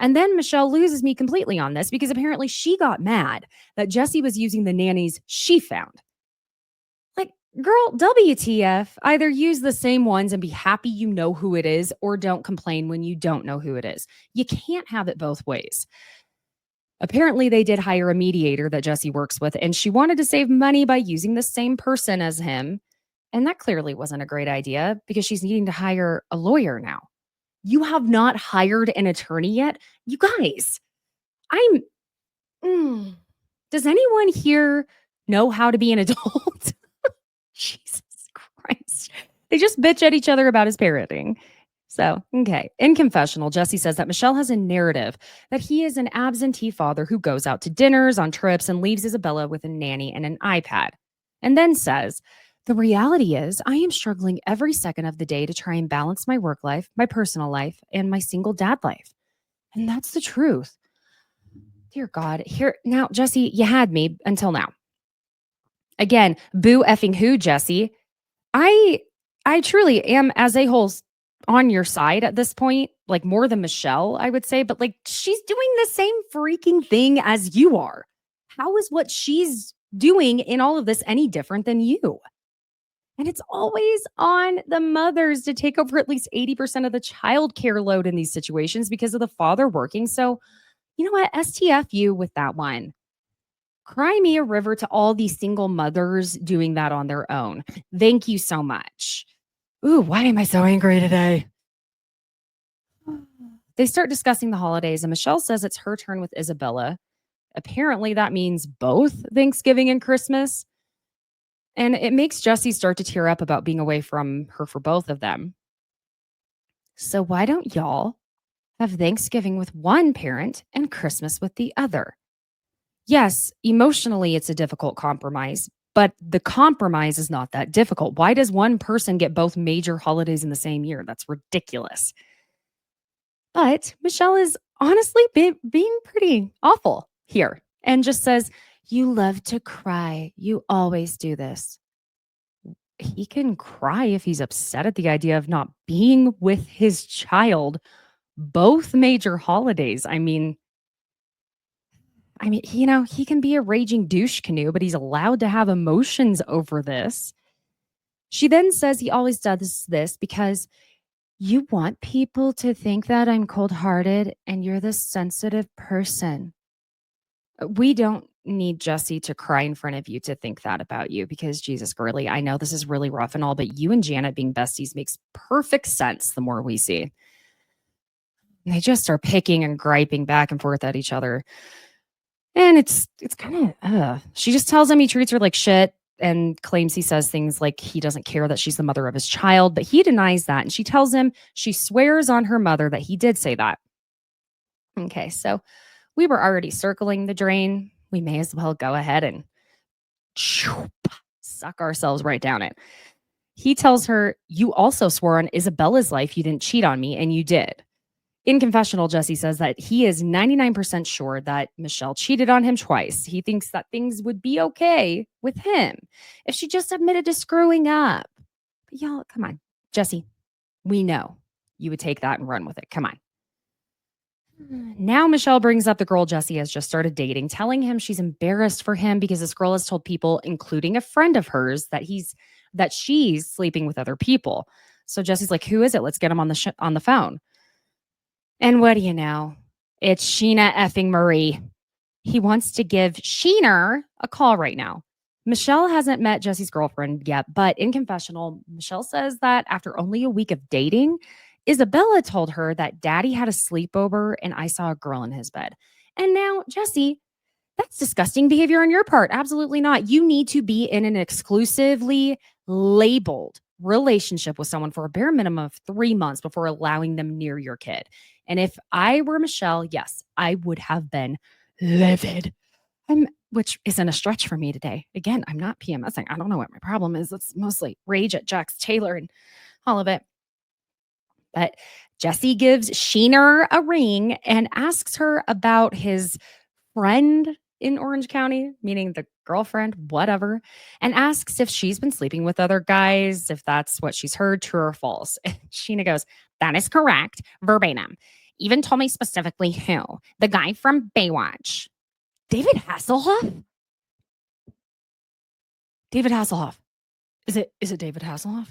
And then Michelle loses me completely on this because apparently she got mad that Jesse was using the nannies she found. Like, girl, WTF, either use the same ones and be happy you know who it is, or don't complain when you don't know who it is. You can't have it both ways. Apparently, they did hire a mediator that Jesse works with, and she wanted to save money by using the same person as him. And that clearly wasn't a great idea because she's needing to hire a lawyer now. You have not hired an attorney yet? You guys, does anyone here know how to be an adult? Jesus Christ. They just bitch at each other about his parenting. So, okay. In confessional, Jesse says that Michelle has a narrative that he is an absentee father who goes out to dinners, on trips, and leaves Isabella with a nanny and an iPad. And then says, the reality is I am struggling every second of the day to try and balance my work life, my personal life, and my single dad life. And that's the truth. Dear God. Here, now, Jesse, you had me until now. Again, boo effing who, Jesse? I truly am, as a whole, on your side at this point, like more than Michelle, I would say, but like she's doing the same freaking thing as you are. How is what she's doing in all of this any different than you? And it's always on the mothers to take over at least 80% of the childcare load in these situations because of the father working. So, you know what? STF you with that one. Cry me a river to all these single mothers doing that on their own. Thank you so much. Ooh, why am I so angry today? They start discussing the holidays, and Michelle says it's her turn with Isabella. Apparently, that means both Thanksgiving and Christmas. And it makes Jesse start to tear up about being away from her for both of them. So why don't y'all have Thanksgiving with one parent and Christmas with the other? Yes, emotionally, it's a difficult compromise, but the compromise is not that difficult. Why does one person get both major holidays in the same year? That's ridiculous. But Michelle is honestly being pretty awful here and just says, you love to cry. You always do this. He can cry if he's upset at the idea of not being with his child both major holidays. I mean, he can be a raging douche canoe, but he's allowed to have emotions over this. She then says he always does this because you want people to think that I'm cold-hearted and you're this sensitive person. We don't need Jesse to cry in front of you to think that about you because, Jesus, girly, I know this is really rough and all, but you and Janet being besties makes perfect sense the more we see. And they just are picking and griping back and forth at each other. And it's kind of, she just tells him he treats her like shit and claims he says things like he doesn't care that she's the mother of his child, but he denies that. And she tells him she swears on her mother that he did say that. Okay, so we were already circling the drain. We may as well go ahead and suck ourselves right down it. He tells her, you also swore on Isabella's life you didn't cheat on me, and you did. In confessional, Jesse says that he is 99% sure that Michelle cheated on him twice. He thinks that things would be okay with him if she just admitted to screwing up. But y'all, come on. Jesse, we know you would take that and run with it. Come on. Now Michelle brings up the girl Jesse has just started dating, telling him she's embarrassed for him because this girl has told people, including a friend of hers, that he's that she's sleeping with other people. So Jesse's like, who is it? Let's get him on the phone. And what do you know? It's Sheena effing Marie. He wants to give Sheener a call right now. Michelle hasn't met Jesse's girlfriend yet, but in confessional, Michelle says that after only a week of dating, Isabella told her that daddy had a sleepover and I saw a girl in his bed. And now, Jesse, that's disgusting behavior on your part. Absolutely not. You need to be in an exclusively labeled relationship with someone for a bare minimum of 3 months before allowing them near your kid. And if I were Michelle, yes, I would have been livid. Which isn't a stretch for me today. Again, I'm not PMSing. I don't know what my problem is. It's mostly rage at Jax Taylor and all of it. But Jesse gives Sheener a ring and asks her about his friend in Orange County, meaning the girlfriend, whatever, and asks if she's been sleeping with other guys, if that's what she's heard, true or false. And Sheena goes, that is correct, verbatim. Even told me specifically who. The guy from Baywatch. David Hasselhoff? David Hasselhoff. Is it David Hasselhoff?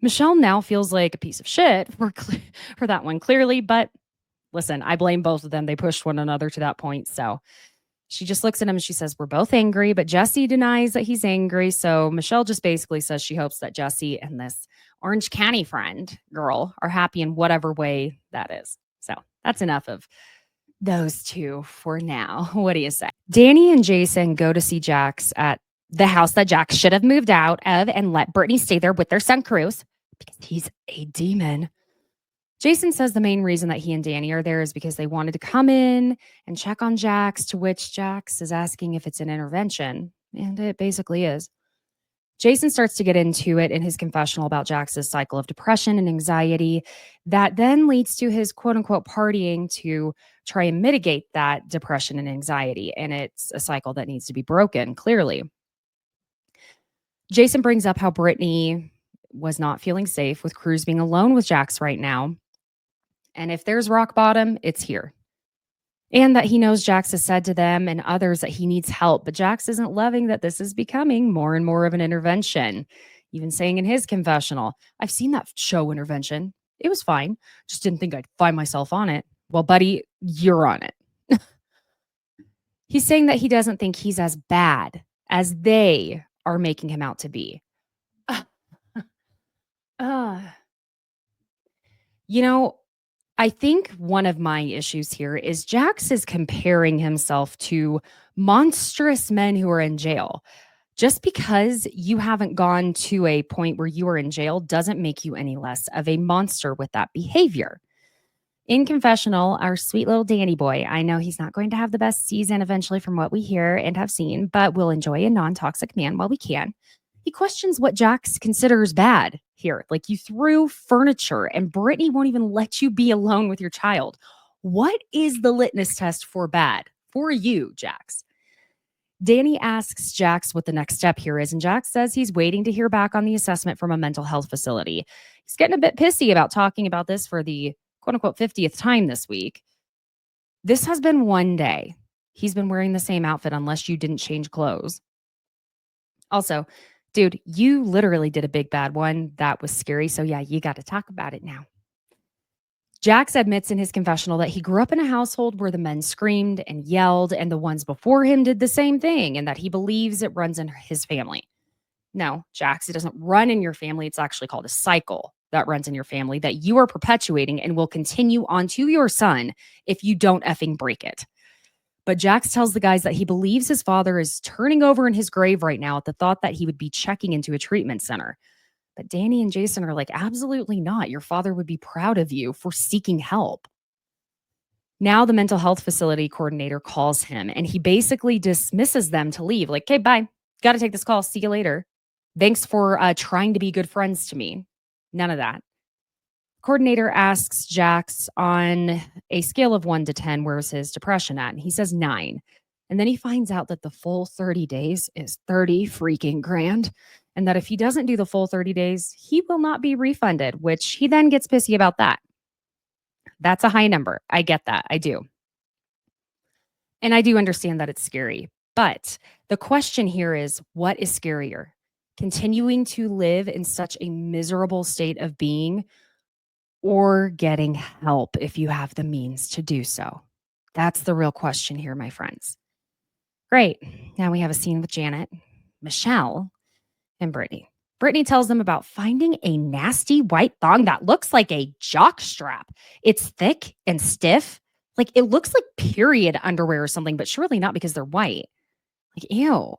Michelle now feels like a piece of shit for that one, clearly, but listen, I blame both of them. They pushed one another to that point. So she just looks at him and she says, we're both angry, but Jesse denies that he's angry. So Michelle just basically says she hopes that Jesse and this Orange County friend girl are happy in whatever way that is. So that's enough of those two for now. What do you say? Danny and Jason go to see Jax at the house that Jax should have moved out of and let Brittany stay there with their son Cruz because he's a demon. Jason says the main reason that he and Danny are there is because they wanted to come in and check on Jax, to which Jax is asking if it's an intervention, and it basically is. Jason starts to get into it in his confessional about Jax's cycle of depression and anxiety that then leads to his quote-unquote partying to try and mitigate that depression and anxiety, and it's a cycle that needs to be broken, clearly. Jason brings up how Brittany was not feeling safe with Cruz being alone with Jax right now. And if there's rock bottom, it's here. And that he knows Jax has said to them and others that he needs help. But Jax isn't loving that this is becoming more and more of an intervention. Even saying in his confessional, I've seen that show Intervention. It was fine. Just didn't think I'd find myself on it. Well, buddy, you're on it. He's saying that he doesn't think he's as bad as they are making him out to be. You know, I think one of my issues here is Jax is comparing himself to monstrous men who are in jail. Just because you haven't gone to a point where you are in jail doesn't make you any less of a monster with that behavior. In confessional, our sweet little Danny boy, I know he's not going to have the best season eventually from what we hear and have seen, but we'll enjoy a non-toxic man while we can. He questions what Jax considers bad here. Like, you threw furniture and Brittany won't even let you be alone with your child. What is the litmus test for bad for you, Jax? Danny asks Jax what the next step here is, and Jax says he's waiting to hear back on the assessment from a mental health facility. He's getting a bit pissy about talking about this for the quote-unquote 50th time this week. This has been one day. He's been wearing the same outfit unless you didn't change clothes. Also, dude, you literally did a big bad one. That was scary. So yeah, you got to talk about it now. Jax admits in his confessional that he grew up in a household where the men screamed and yelled, and the ones before him did the same thing, and that he believes it runs in his family. No, Jax, it doesn't run in your family. It's actually called a cycle that runs in your family that you are perpetuating and will continue on to your son if you don't effing break it. But Jax tells the guys that he believes his father is turning over in his grave right now at the thought that he would be checking into a treatment center. But Danny and Jason are like, absolutely not. Your father would be proud of you for seeking help. Now the mental health facility coordinator calls him and he basically dismisses them to leave. Like, okay, bye. Got to take this call. See you later. Thanks for trying to be good friends to me. None of that. Coordinator asks Jax on a scale of 1 to 10, where's his depression at? And he says 9. And then he finds out that the full 30 days is 30 freaking grand. And that if he doesn't do the full 30 days, he will not be refunded, which he then gets pissy about that. That's a high number. I get that. I do. And I do understand that it's scary. But the question here is, what is scarier? continuing to live in such a miserable state of being, or getting help if you have the means to do so? That's the real question here, my friends. Great. Now we have a scene with Janet, Michelle, and Brittany. Brittany tells them about finding a nasty white thong that looks like a jock strap. It's thick and stiff. Like it looks like period underwear or something, but surely not because they're white. Like, ew.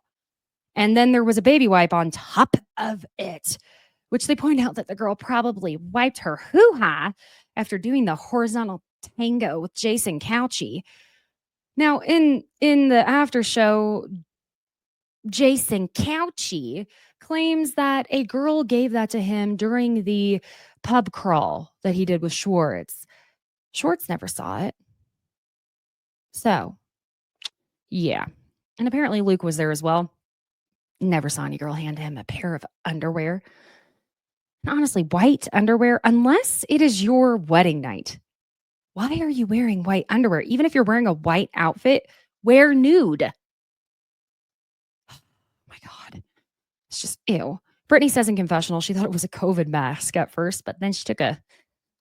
And then there was a baby wipe on top of it, which they point out that the girl probably wiped her hoo-ha after doing the horizontal tango with Jason Couchy. Now, in the after show, Jason Couchy claims that a girl gave that to him during the pub crawl that he did with Schwartz. Schwartz never saw it. So, yeah. And apparently Luke was there as well. Never saw any girl hand him a pair of underwear. And honestly, white underwear, unless it is your wedding night. Why are you wearing white underwear? Even if you're wearing a white outfit, wear nude. Oh my God. It's just ew. Brittany says in confessional she thought it was a COVID mask at first, but then she took a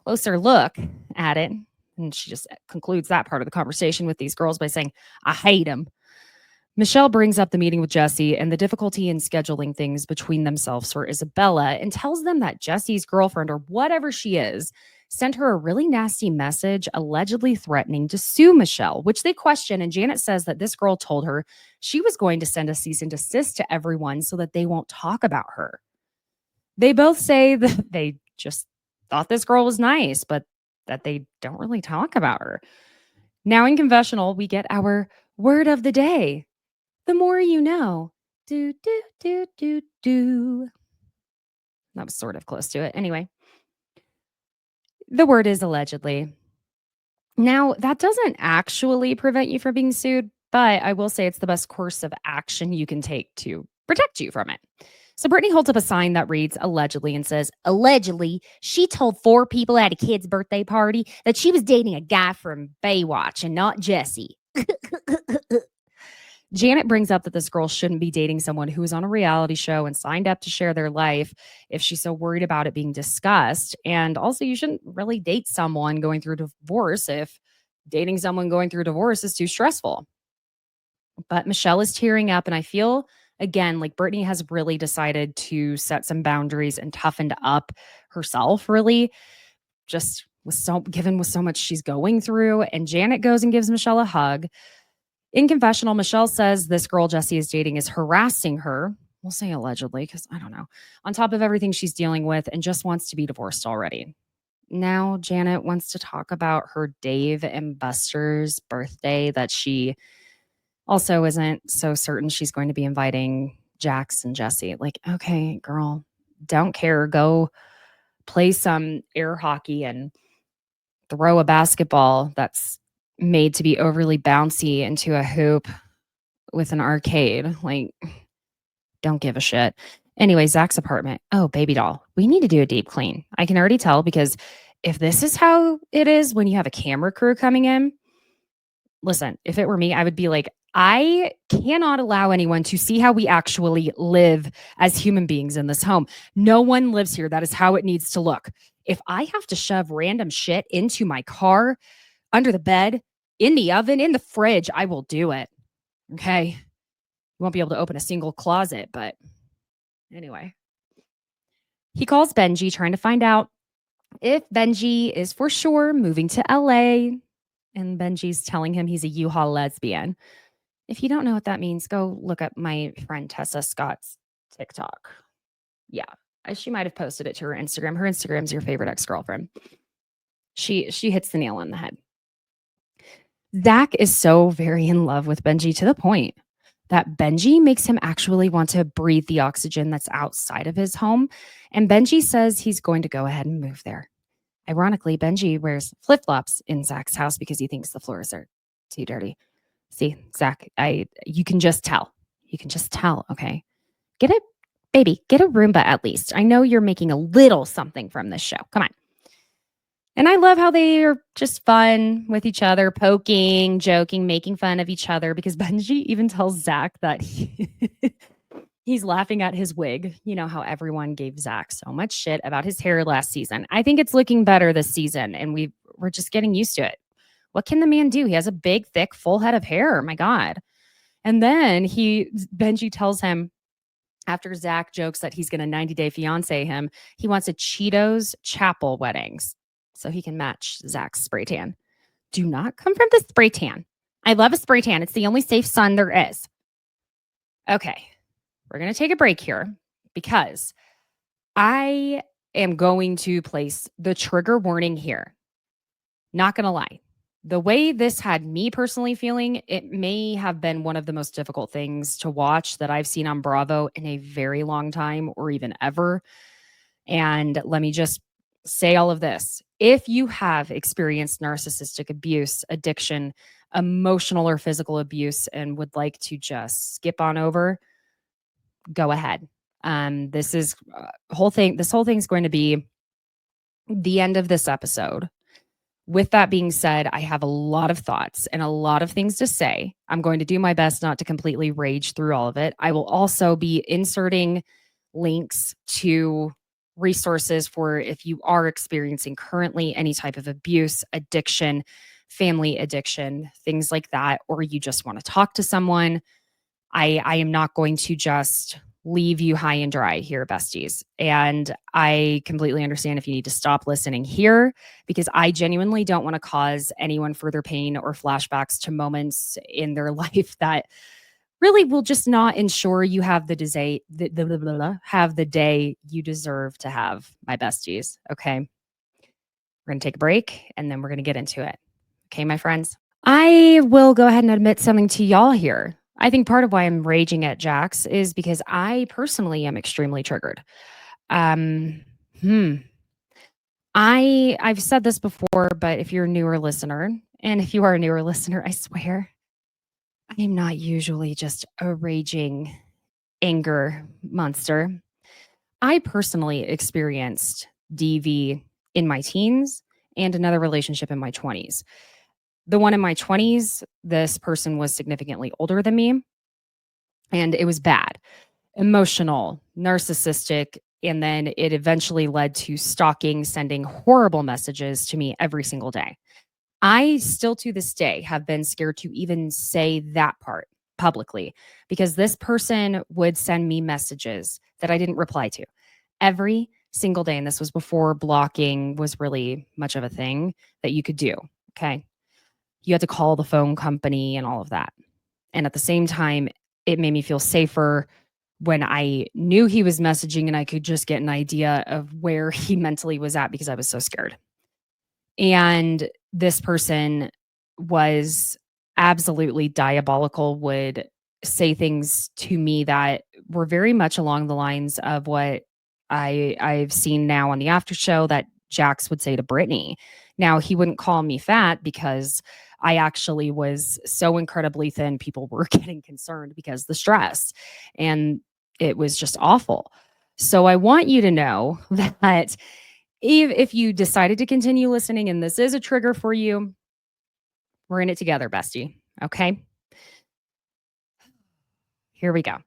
closer look at it. And she just concludes that part of the conversation with these girls by saying, I hate them. Michelle brings up the meeting with Jesse and the difficulty in scheduling things between themselves for Isabella and tells them that Jesse's girlfriend, or whatever she is, sent her a really nasty message allegedly threatening to sue Michelle, which they question. And Janet says that this girl told her she was going to send a cease and desist to everyone so that they won't talk about her. They both say that they just thought this girl was nice, but that they don't really talk about her. Now in confessional, we get our word of the day. The more you know. Do, do, do, do, do. That was sort of close to it. Anyway, the word is allegedly. Now, that doesn't actually prevent you from being sued, but I will say it's the best course of action you can take to protect you from it. So Brittany holds up a sign that reads allegedly and says, allegedly, she told 4 people at a kid's birthday party that she was dating a guy from Baywatch and not Jesse. Janet brings up that this girl shouldn't be dating someone who is on a reality show and signed up to share their life if she's so worried about it being discussed. And also, you shouldn't really date someone going through divorce if dating someone going through divorce is too stressful. But Michelle is tearing up, and I feel, again, like Brittany has really decided to set some boundaries and toughened up herself, really, just with so much she's going through. And Janet goes and gives Michelle a hug. In confessional, Michelle says this girl Jesse is dating is harassing her. We'll say allegedly, because I don't know. On top of everything she's dealing with, and just wants to be divorced already. Now, Janet wants to talk about her Dave and Buster's birthday that she also isn't so certain she's going to be inviting Jax and Jesse. Like, okay, girl, don't care. Go play some air hockey and throw a basketball that's made to be overly bouncy into a hoop with an arcade. Like, don't give a shit. Anyway, Zach's apartment. Oh, baby doll. We need to do a deep clean. I can already tell, because if this is how it is when you have a camera crew coming in, listen, if it were me, I would be like, I cannot allow anyone to see how we actually live as human beings in this home. No one lives here. That is how it needs to look. If I have to shove random shit into my car, under the bed, in the oven, in the fridge, I will do it. Okay. You won't be able to open a single closet, but anyway. He calls Benji, trying to find out if Benji is for sure moving to LA. And Benji's telling him he's a U-Haul lesbian. If you don't know what that means, go look up my friend Tessa Scott's TikTok. Yeah, she might have posted it to her Instagram. Her Instagram's your favorite ex-girlfriend. She hits the nail on the head. Zack is so very in love with Benji to the point that Benji makes him actually want to breathe the oxygen that's outside of his home. And Benji says he's going to go ahead and move there. Ironically, Benji wears flip-flops in Zack's house because he thinks the floors are too dirty. See, Zack, you can just tell. You can just tell, okay? Get a Roomba at least. I know you're making a little something from this show. Come on. And I love how they are just fun with each other, poking, joking, making fun of each other, because Benji even tells Zack that He's laughing at his wig. You know how everyone gave Zack so much shit about his hair last season. I think it's looking better this season, and we're just getting used to it. What can the man do? He has a big, thick, full head of hair. My God. And then Benji tells him after Zack jokes that he's going to 90-day fiance him, he wants a Cheetos chapel weddings so he can match Zack's spray tan. Do not come from the spray tan. I love a spray tan. It's the only safe sun there is. Okay, we're going to take a break here because I am going to place the trigger warning here. Not going to lie. The way this had me personally feeling, it may have been one of the most difficult things to watch that I've seen on Bravo in a very long time or even ever. And let me just say all of this. If you have experienced narcissistic abuse, addiction, emotional or physical abuse, and would like to just skip on over, go ahead. This whole thing is going to be the end of this episode. With that being said, I have a lot of thoughts and a lot of things to say. I'm going to do my best not to completely rage through all of it. I will also be inserting links to resources for if you are experiencing currently any type of abuse, addiction, family addiction, things like that, or you just want to talk to someone. I am not going to just leave you high and dry here, besties. And I completely understand if you need to stop listening here because I genuinely don't want to cause anyone further pain or flashbacks to moments in their life that really will just not ensure you have the day you deserve to have, my besties. Okay. We're going to take a break and then we're going to get into it. Okay, my friends. I will go ahead and admit something to y'all here. I think part of why I'm raging at Jax is because I personally am extremely triggered. I've said this before, but if you're a newer listener, and if you are a newer listener, I swear, I am not usually just a raging anger monster. I personally experienced DV in my teens and another relationship in my 20s. The one in my 20s, this person was significantly older than me, and it was bad, emotional, narcissistic, and then it eventually led to stalking, sending horrible messages to me every single day. I still to this day have been scared to even say that part publicly because this person would send me messages that I didn't reply to every single day. And this was before blocking was really much of a thing that you could do. Okay. You had to call the phone company and all of that. And at the same time, it made me feel safer when I knew he was messaging and I could just get an idea of where he mentally was at because I was so scared. And this person was absolutely diabolical, would say things to me that were very much along the lines of what I've seen now on the after show that Jax would say to Brittany. Now, he wouldn't call me fat because I actually was so incredibly thin. People were getting concerned because the stress, and it was just awful. So I want you to know that if you decided to continue listening and this is a trigger for you, we're in it together, bestie. Okay. Here we go.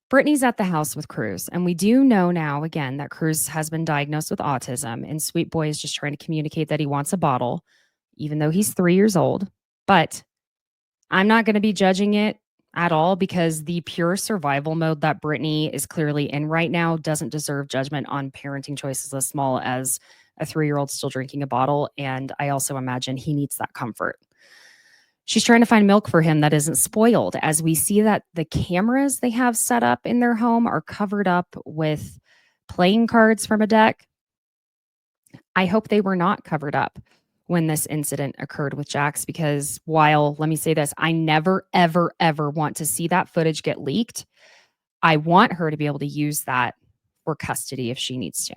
Brittany's at the house with Cruz, and we do know now again that Cruz has been diagnosed with autism, and Sweet Boy is just trying to communicate that he wants a bottle, even though he's 3 years old. But I'm not going to be judging it at all because the pure survival mode that Brittany is clearly in right now doesn't deserve judgment on parenting choices as small as a 3-year-old still drinking a bottle. And I also imagine he needs that comfort. She's trying to find milk for him that isn't spoiled, as we see that the cameras they have set up in their home are covered up with playing cards from a deck. I hope they were not covered up when this incident occurred with Jax, because while, let me say this, I never, ever, ever want to see that footage get leaked, I want her to be able to use that for custody if she needs to.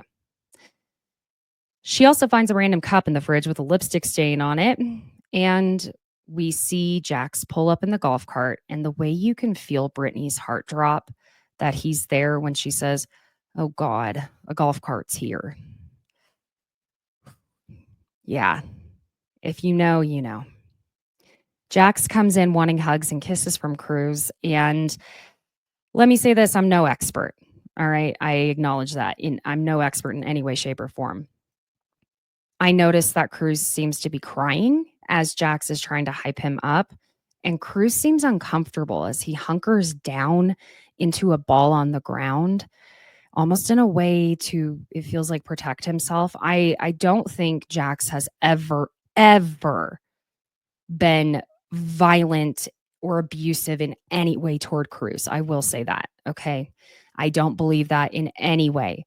She also finds a random cup in the fridge with a lipstick stain on it, and we see Jax pull up in the golf cart, and the way you can feel Brittany's heart drop that he's there when she says, "Oh God, a golf cart's here." Yeah. If you know, you know. Jax comes in wanting hugs and kisses from Cruz, and Let me say this, I'm no expert. All right. I acknowledge that. I'm no expert in any way, shape, or form. I noticed that Cruz seems to be crying as Jax is trying to hype him up. And Cruz seems uncomfortable as he hunkers down into a ball on the ground, almost in a way to, it feels like, protect himself. I don't think Jax has ever been violent or abusive in any way toward Cruz. I will say that. Okay. I don't believe that in any way.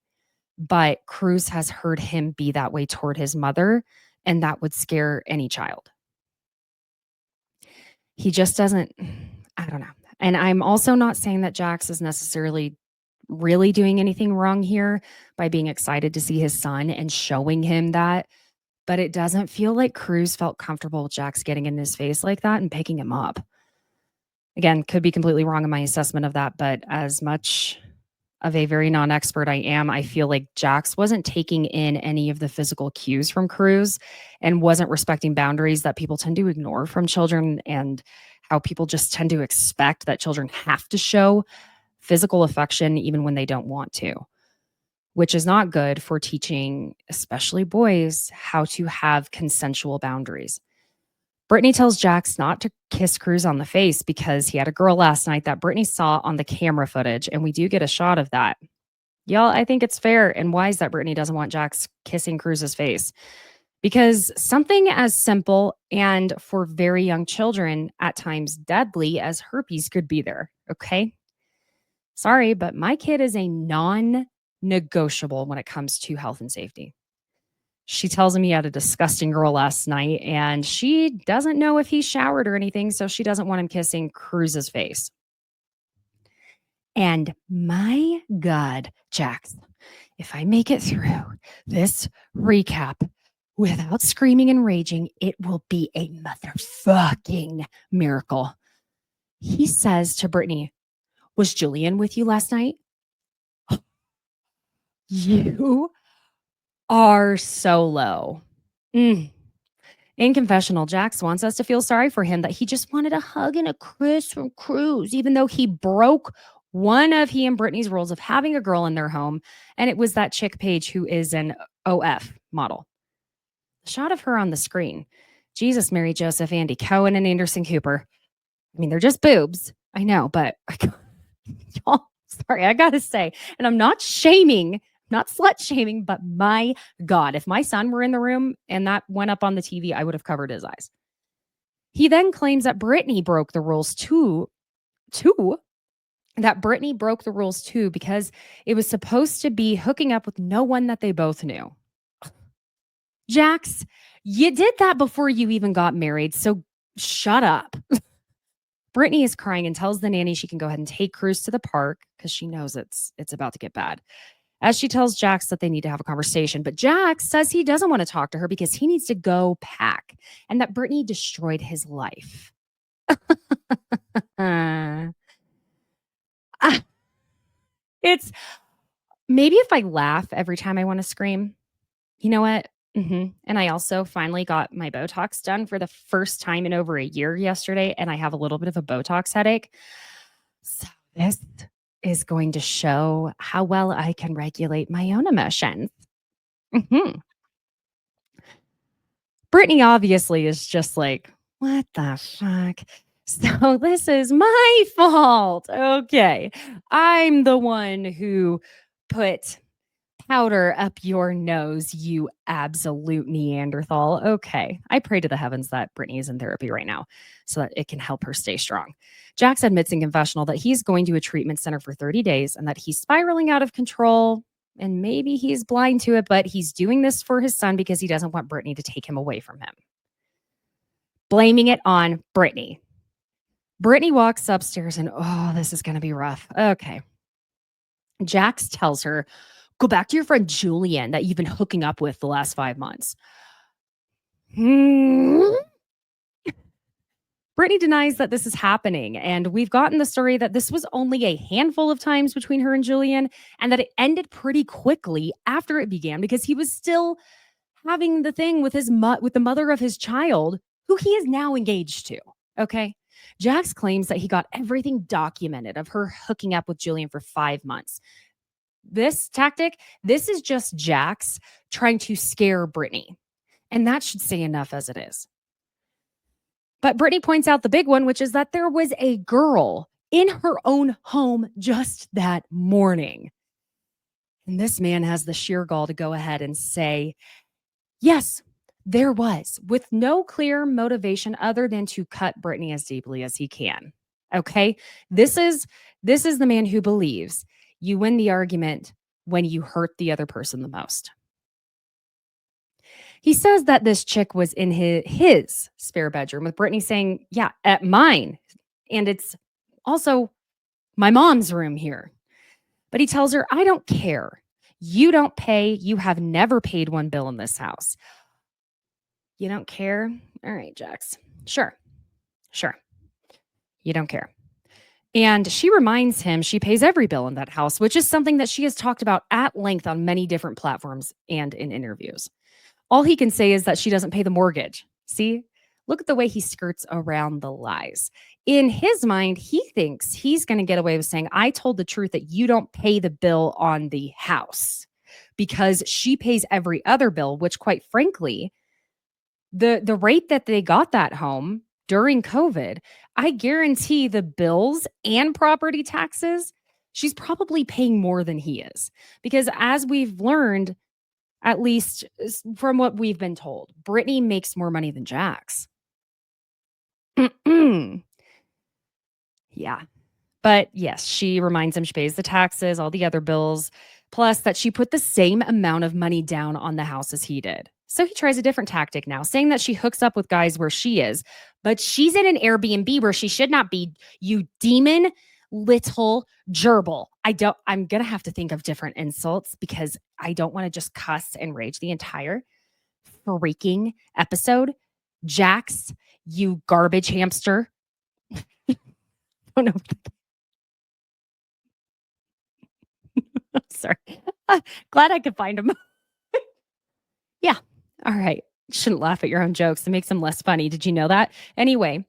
But Cruz has heard him be that way toward his mother, and that would scare any child. He just doesn't, I don't know. And I'm also not saying that Jax is necessarily really doing anything wrong here by being excited to see his son and showing him that. But it doesn't feel like Cruz felt comfortable with Jax getting in his face like that and picking him up. Again, could be completely wrong in my assessment of that, but as much of a very non-expert I am, I feel like Jax wasn't taking in any of the physical cues from Cruz and wasn't respecting boundaries that people tend to ignore from children, and how people just tend to expect that children have to show physical affection even when they don't want to, which is not good for teaching, especially boys, how to have consensual boundaries. Brittany tells Jax not to kiss Cruz on the face because he had a girl last night that Brittany saw on the camera footage, and we do get a shot of that. Y'all, I think it's fair and wise that Brittany doesn't want Jax kissing Cruz's face, because something as simple and for very young children at times deadly as herpes could be there, okay? Sorry, but my kid is a non-negotiable when it comes to health and safety. She tells him he had a disgusting girl last night, and she doesn't know if he showered or anything, so she doesn't want him kissing Cruz's face. And my God, Jax, if I make it through this recap without screaming and raging, it will be a motherfucking miracle. He says to Brittany, "Was Julian with you last night?" You are so low. In confessional, Jax wants us to feel sorry for him, that he just wanted a hug and a kiss from Cruz, even though he broke one of he and Brittany's rules of having a girl in their home, and it was that chick Paige who is an OF model. The shot of her on the screen. Jesus, Mary, Joseph, Andy Cohen, and Anderson Cooper. I mean, they're just boobs. I know, but y'all, sorry, I gotta say, and I'm not shaming, not slut shaming, but my God, if my son were in the room and that went up on the TV, I would have covered his eyes. He then claims that Brittany broke the rules too, that Brittany broke the rules too, because it was supposed to be hooking up with no one that they both knew. Jax, you did that before you even got married, so shut up. Brittany is crying and tells the nanny she can go ahead and take Cruz to the park because she knows it's about to get bad. As she tells Jax that they need to have a conversation, but Jax says he doesn't want to talk to her because he needs to go pack, and that Brittany destroyed his life. It's maybe if I laugh every time I want to scream, you know what? And I also finally got my Botox done for the first time in over a year yesterday, and I have a little bit of a Botox headache. So this is going to show how well I can regulate my own emotions. Brittany obviously is just like, what the fuck? So this is my fault. Okay. I'm the one who put powder up your nose, you absolute Neanderthal. Okay. I pray to the heavens that Brittany is in therapy right now so that it can help her stay strong. Jax admits in confessional that he's going to a treatment center for 30 days and that he's spiraling out of control, and maybe he's blind to it, but he's doing this for his son because he doesn't want Brittany to take him away from him. Blaming it on Brittany. Brittany walks upstairs and, oh, this is going to be rough. Okay. Jax tells her, go back to your friend Julian that you've been hooking up with the last 5 months. Brittany denies that this is happening, and we've gotten the story that this was only a handful of times between her and Julian, and that it ended pretty quickly after it began because he was still having the thing with with the mother of his child, who he is now engaged to. Okay. Jax claims that he got everything documented of her hooking up with Julian for 5 months. This tactic, this is just Jax trying to scare Brittany. And that should say enough as it is. But Brittany points out the big one, which is that there was a girl in her own home just that morning. And this man has the sheer gall to go ahead and say, yes, there was, with no clear motivation other than to cut Brittany as deeply as he can. Okay? This is the man who believes you win the argument when you hurt the other person the most. He says that this chick was in his spare bedroom with Brittany saying, yeah, at mine. And it's also my mom's room here. But he tells her, I don't care. You don't pay. You have never paid one bill in this house. You don't care? All right, Jax. Sure. You don't care. And she reminds him she pays every bill in that house, which is something that she has talked about at length on many different platforms and in interviews. All he can say is that she doesn't pay the mortgage. See? Look at the way he skirts around the lies. In his mind, he thinks he's going to get away with saying, I told the truth that you don't pay the bill on the house because she pays every other bill, which quite frankly, the rate that they got that home during COVID, I guarantee the bills and property taxes, she's probably paying more than he is. Because as we've learned, at least from what we've been told, Brittany makes more money than Jax. Yeah. But yes, she reminds him she pays the taxes, all the other bills, plus that she put the same amount of money down on the house as he did. So he tries a different tactic now, saying that she hooks up with guys where she is, but she's in an Airbnb where she should not be, you demon little gerbil. I'm going to have to think of different insults because I don't want to just cuss and rage the entire freaking episode. Jax, you garbage hamster. I don't know. Sorry. Glad I could find him. Yeah. All right. Shouldn't laugh at your own jokes. It makes them less funny. Did you know that? Anyway,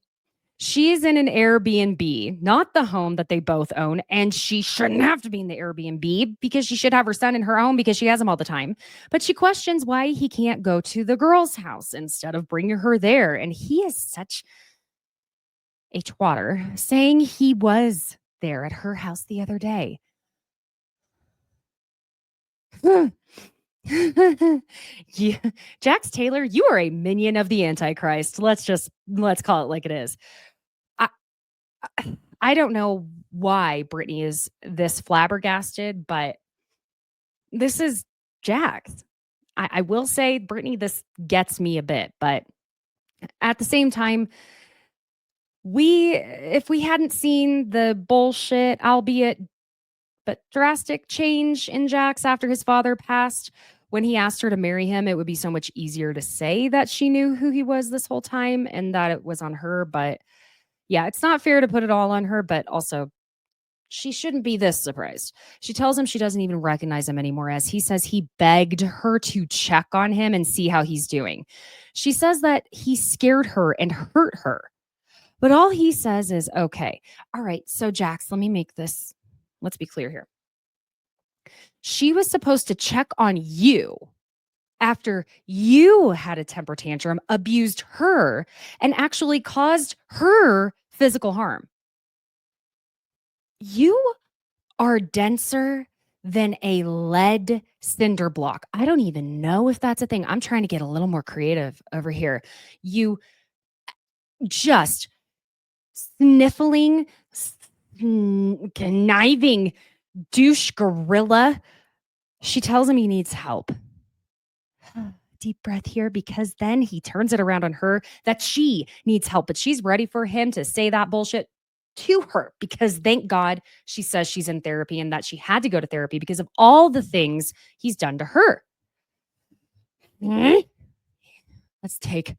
she's in an Airbnb, not the home that they both own. And she shouldn't have to be in the Airbnb because she should have her son in her home because she has him all the time. But she questions why he can't go to the girl's house instead of bringing her there. And he is such a twatter, saying he was there at her house the other day. Yeah. Jax Taylor, you are a minion of the Antichrist. Let's call it like it is. I don't know why Brittany is this flabbergasted, but this is Jax. I will say, Brittany, this gets me a bit, but at the same time, if we hadn't seen the bullshit, albeit but drastic change in Jax after his father passed, when he asked her to marry him, it would be so much easier to say that she knew who he was this whole time and that it was on her. But yeah, it's not fair to put it all on her, but also she shouldn't be this surprised. She tells him she doesn't even recognize him anymore, as he says he begged her to check on him and see how he's doing. She says that he scared her and hurt her. But all he says is, okay, all right, so Jax, let's be clear here. She was supposed to check on you after you had a temper tantrum, abused her, and actually caused her physical harm. You are denser than a lead cinder block. I don't even know if that's a thing. I'm trying to get a little more creative over here. You just sniffling, conniving douche gorilla. She tells him he needs help. Deep breath here, because then he turns it around on her that she needs help, but she's ready for him to say that bullshit to her because thank God she says she's in therapy and that she had to go to therapy because of all the things he's done to her. Let's take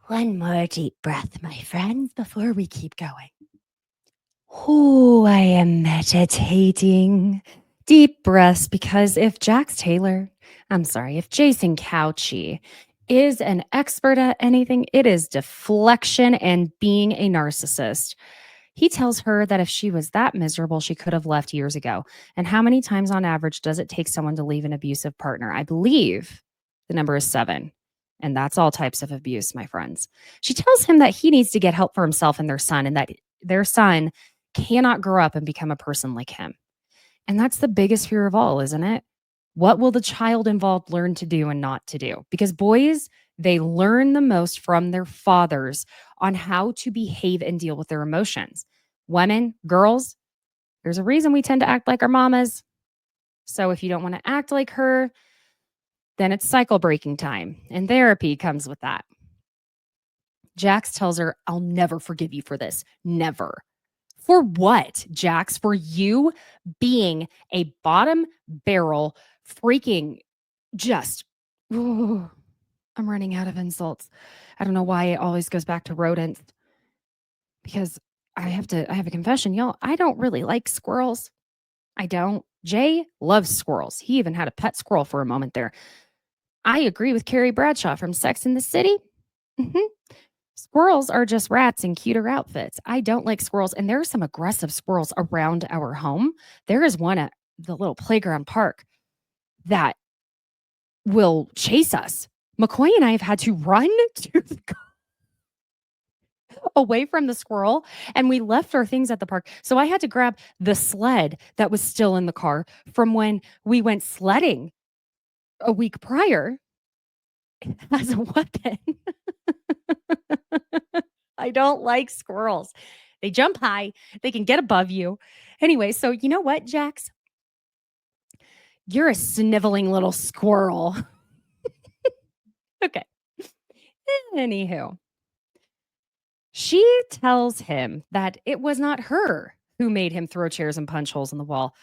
one more deep breath, my friends, before we keep going. Oh, I am meditating. Deep breaths, because if Jax Taylor, if Jason Couchy is an expert at anything, it is deflection and being a narcissist. He tells her that if she was that miserable, she could have left years ago. And how many times on average does it take someone to leave an abusive partner? I believe the number is 7. And that's all types of abuse, my friends. She tells him that he needs to get help for himself and their son, and that their son cannot grow up and become a person like him. And that's the biggest fear of all, isn't it? What will the child involved learn to do and not to do? Because boys, they learn the most from their fathers on how to behave and deal with their emotions. Women, girls, there's a reason we tend to act like our mamas. So if you don't want to act like her, then it's cycle breaking time, and therapy comes with that. Jax tells her, I'll never forgive you for this. Never. For what, Jax? For you being a bottom barrel, freaking just, ooh, I'm running out of insults. I don't know why it always goes back to rodents, because I have a confession, y'all. I don't really like squirrels. I don't. Jay loves squirrels. He even had a pet squirrel for a moment there. I agree with Carrie Bradshaw from Sex and the City. Mhm. Squirrels are just rats in cuter outfits. I don't like squirrels, and there are some aggressive squirrels around our home. There is one at the little playground park that will chase us. McCoy and I have had to run to the away from the squirrel, and we left our things at the park. So I had to grab the sled that was still in the car from when we went sledding a week prior as a weapon. I don't like squirrels. They jump high, they can get above you. Anyway, so you know what, Jax? You're a sniveling little squirrel. Okay. Anywho, she tells him that it was not her who made him throw chairs and punch holes in the wall.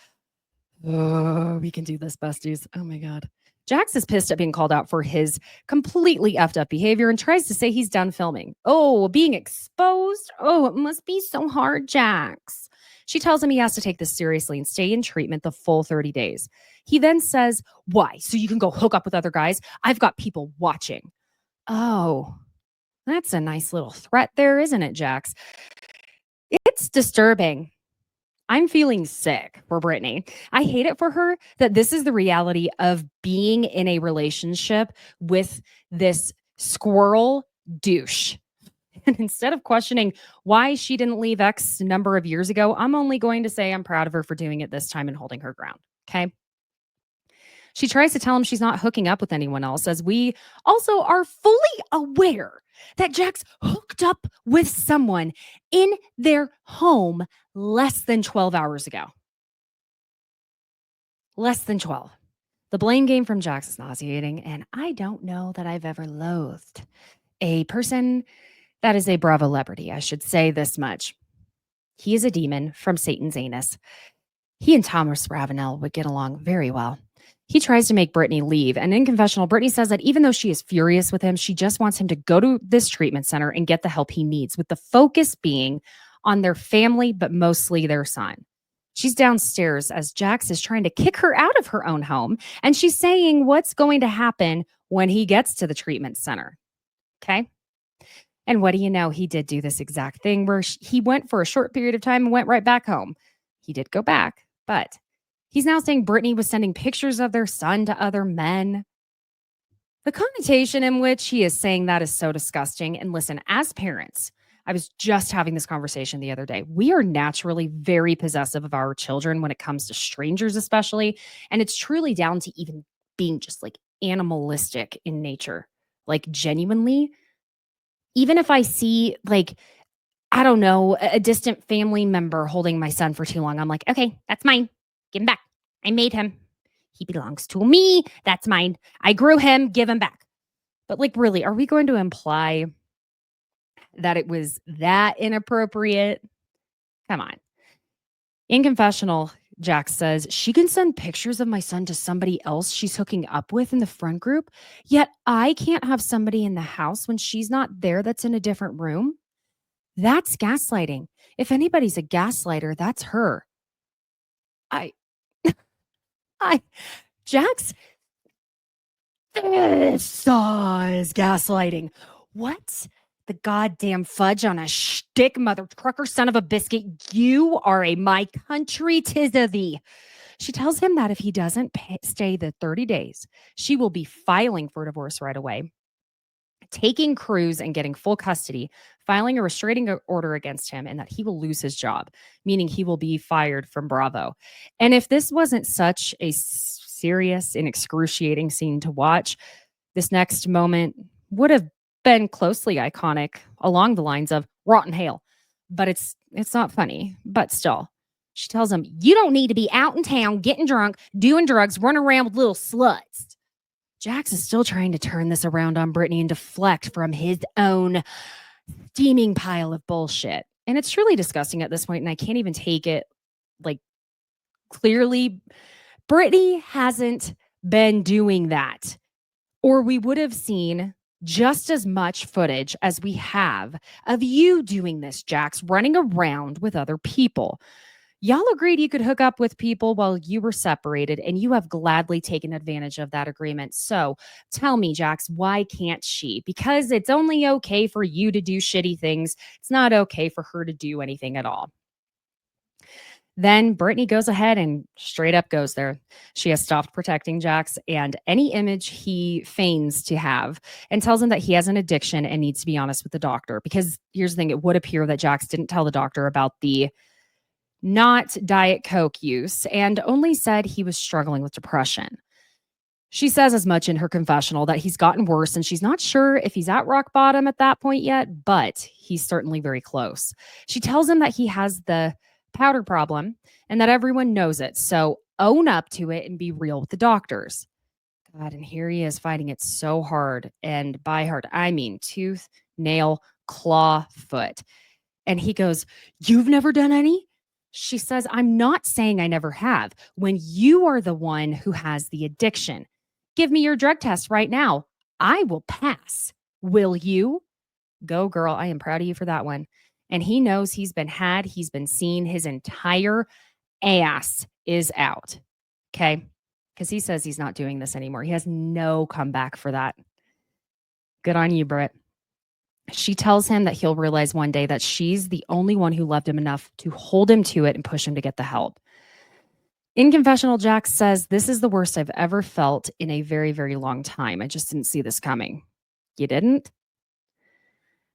Oh, we can do this, besties. Oh my God. Jax is pissed at being called out for his completely effed up behavior and tries to say he's done filming. Oh, being exposed? Oh, it must be so hard, Jax. She tells him he has to take this seriously and stay in treatment the full 30 days. He then says, why? So you can go hook up with other guys? I've got people watching. Oh, that's a nice little threat there, isn't it, Jax? It's disturbing. I'm feeling sick for Brittany. I hate it for her that this is the reality of being in a relationship with this squirrel douche. And instead of questioning why she didn't leave X number of years ago, I'm only going to say I'm proud of her for doing it this time and holding her ground. Okay. She tries to tell him she's not hooking up with anyone else, as we also are fully aware that Jax hooked up with someone in their home less than 12 hours ago. Less than 12. The blame game from Jax is nauseating, and I don't know that I've ever loathed a person that is a Bravo celebrity. I should say this much. He is a demon from Satan's anus. He and Thomas Ravenel would get along very well. He tries to make Brittany leave, and in confessional, Brittany says that even though she is furious with him, she just wants him to go to this treatment center and get the help he needs, with the focus being on their family, but mostly their son. She's downstairs as Jax is trying to kick her out of her own home, and she's saying what's going to happen when he gets to the treatment center. Okay? And what do you know? He did do this exact thing where he went for a short period of time and went right back home. He did go back, but he's now saying Brittany was sending pictures of their son to other men. The connotation in which he is saying that is so disgusting. And listen, as parents, I was just having this conversation the other day. We are naturally very possessive of our children when it comes to strangers, especially. And it's truly down to even being just like animalistic in nature. Like genuinely, even if I see like, I don't know, a distant family member holding my son for too long, I'm like, okay, that's mine. Give him back. I made him. He belongs to me. That's mine. I grew him. Give him back. But like, really, are we going to imply that it was that inappropriate? Come on. In confessional, Jax says she can send pictures of my son to somebody else she's hooking up with in the friend group, yet I can't have somebody in the house when she's not there that's in a different room. That's gaslighting. If anybody's a gaslighter, that's her. Jax, This is gaslighting. What? The goddamn fudge on a shtick, mother trucker, son of a biscuit. You are a my country, tis of thee. She tells him that if he doesn't stay the 30 days, she will be filing for divorce right away, taking Cruz and getting full custody, filing a restraining order against him, and that he will lose his job, meaning he will be fired from Bravo. And if this wasn't such a serious and excruciating scene to watch, this next moment would have been closely iconic along the lines of rotten hail. But it's not funny, but still. She tells him, "You don't need to be out in town getting drunk, doing drugs, running around with little sluts." Jax is still trying to turn this around on Brittany and deflect from his own steaming pile of bullshit. And it's truly disgusting at this point, and I can't even take it. Like, clearly, Brittany hasn't been doing that, or we would have seen just as much footage as we have of you doing this, Jax, running around with other people. Y'all agreed you could hook up with people while you were separated, and you have gladly taken advantage of that agreement. So tell me, Jax, why can't she? Because it's only okay for you to do shitty things. It's not okay for her to do anything at all. Then Brittany goes ahead and straight up goes there. She has stopped protecting Jax and any image he feigns to have, and tells him that he has an addiction and needs to be honest with the doctor. Because here's the thing, it would appear that Jax didn't tell the doctor about the not Diet Coke use and only said he was struggling with depression. She says as much in her confessional that he's gotten worse, and she's not sure if he's at rock bottom at that point yet, but he's certainly very close. She tells him that he has the powder problem and that everyone knows it. So own up to it and be real with the doctors. God, and here he is fighting it so hard. And by hard, I mean tooth, nail, claw, foot. And he goes, "You've never done any?" She says, "I'm not saying I never have. When you are the one who has the addiction, give me your drug test right now. I will pass. Will you?" Go, girl. I am proud of you for that one. And he knows he's been had, he's been seen, his entire ass is out. Okay. Because he says he's not doing this anymore. He has no comeback for that. Good on you, Britt. She tells him that he'll realize one day that she's the only one who loved him enough to hold him to it and push him to get the help. In confessional, Jax says, "This is the worst I've ever felt in a very, very long time. I just didn't see this coming." You didn't?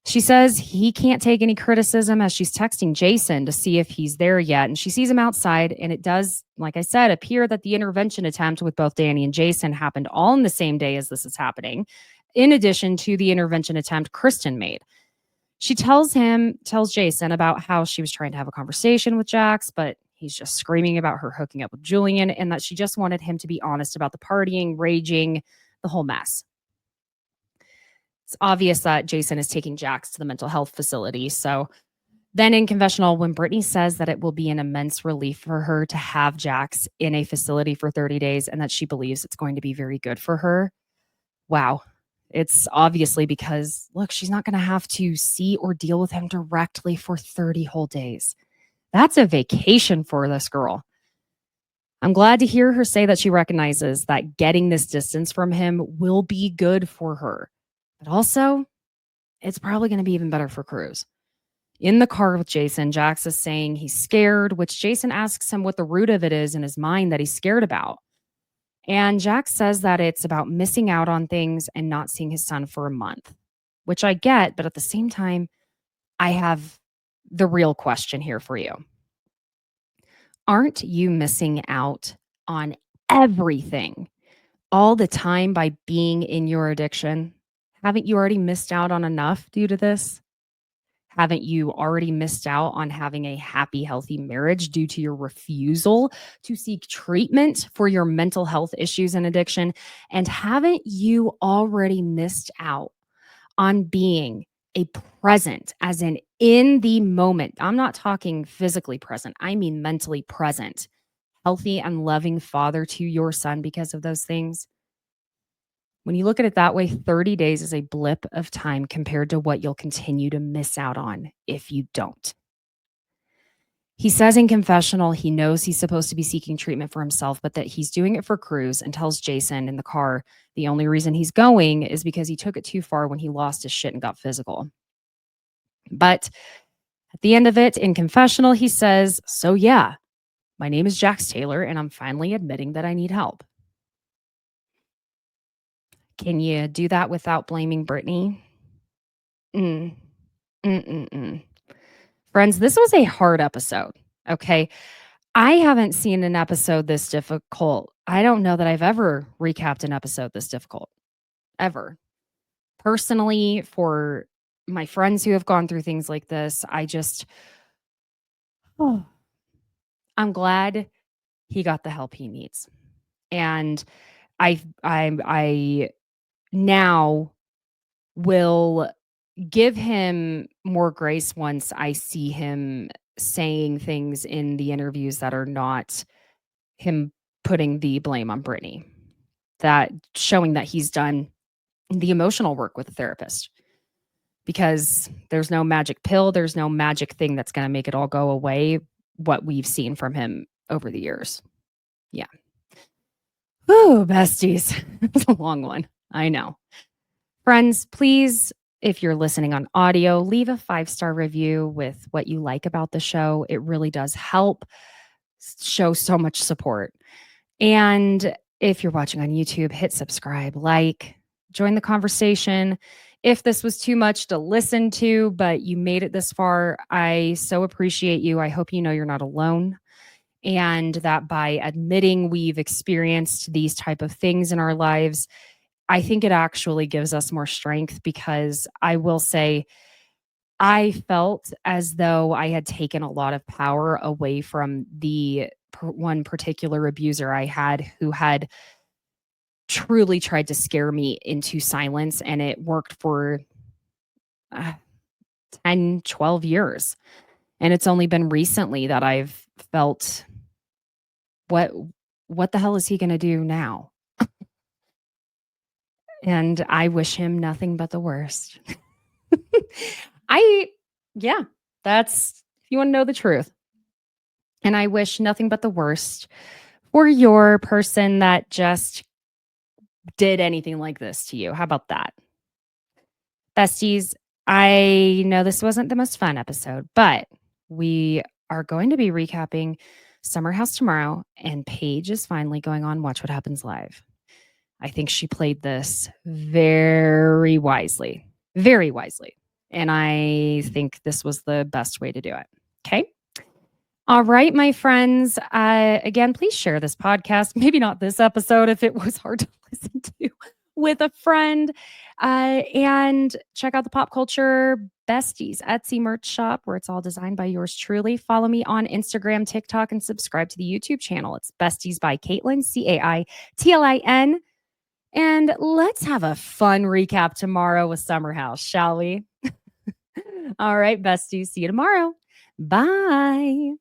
She says he can't take any criticism as she's texting Jason to see if he's there yet. And she sees him outside. And it does, like I said, appear that the intervention attempt with both Danny and Jason happened all in the same day as this is happening, in addition to the intervention attempt Kristen made. She tells Jason about how she was trying to have a conversation with Jax, but he's just screaming about her hooking up with Julian, and that she just wanted him to be honest about the partying, raging, the whole mess. It's obvious that Jason is taking Jax to the mental health facility. So then in confessional, when Brittany says that it will be an immense relief for her to have Jax in a facility for 30 days and that she believes it's going to be very good for her. Wow. It's obviously because, look, she's not going to have to see or deal with him directly for 30 whole days. That's a vacation for this girl. I'm glad to hear her say that she recognizes that getting this distance from him will be good for her. But also, it's probably going to be even better for Cruz. In the car with Jason, Jax is saying he's scared, which Jason asks him what the root of it is in his mind that he's scared about. And Jax says that it's about missing out on things and not seeing his son for a month, which I get. But at the same time, I have the real question here for you. Aren't you missing out on everything all the time by being in your addiction? Haven't you already missed out on enough due to this? Haven't you already missed out on having a happy, healthy marriage due to your refusal to seek treatment for your mental health issues and addiction? And haven't you already missed out on being a present, as in the moment? I'm not talking physically present. I mean mentally present, healthy and loving father to your son because of those things. When you look at it that way, 30 days is a blip of time compared to what you'll continue to miss out on if you don't. He says in confessional he knows he's supposed to be seeking treatment for himself, but that he's doing it for Cruz, and tells Jason in the car the only reason he's going is because he took it too far when he lost his shit and got physical. But at the end of it, in confessional, he says, "So yeah, my name is Jax Taylor, and I'm finally admitting that I need help." Can you do that without blaming Brittany? Mm. Mm-mm-mm. Friends, this was a hard episode. Okay. I haven't seen an episode this difficult. I don't know that I've ever recapped an episode this difficult, ever. Personally, for my friends who have gone through things like this, I'm glad he got the help he needs. And I now will give him more grace once I see him saying things in the interviews that are not him putting the blame on Brittany. That showing that he's done the emotional work with a therapist. Because there's no magic pill, there's no magic thing that's going to make it all go away, what we've seen from him over the years. Yeah. Ooh, besties. It's a long one. I know. Friends, please, if you're listening on audio, leave a 5-star review with what you like about the show. It really does help show so much support. And if you're watching on YouTube, hit subscribe, like, join the conversation. If this was too much to listen to, but you made it this far, I so appreciate you. I hope you know you're not alone. And that by admitting we've experienced these type of things in our lives, I think it actually gives us more strength, because I will say I felt as though I had taken a lot of power away from the one particular abuser I had, who had truly tried to scare me into silence, and it worked for 10, 12 years. And it's only been recently that I've felt, what the hell is he going to do now? And I wish him nothing but the worst. Yeah, that's, if you want to know the truth. And I wish nothing but the worst for your person that just did anything like this to you. How about that? Besties, I know this wasn't the most fun episode, but we are going to be recapping Summer House tomorrow, and Paige is finally going on Watch What Happens Live. I think she played this very wisely, very wisely. And I think this was the best way to do it. Okay. All right, my friends. Again, please share this podcast. Maybe not this episode if it was hard to listen to with a friend. And check out the Pop Culture Besties Etsy merch shop, where it's all designed by yours truly. Follow me on Instagram, TikTok, and subscribe to the YouTube channel. It's Besties by Caitlin, Caitlin. And let's have a fun recap tomorrow with Summer House, shall we? All right, besties. See you tomorrow. Bye.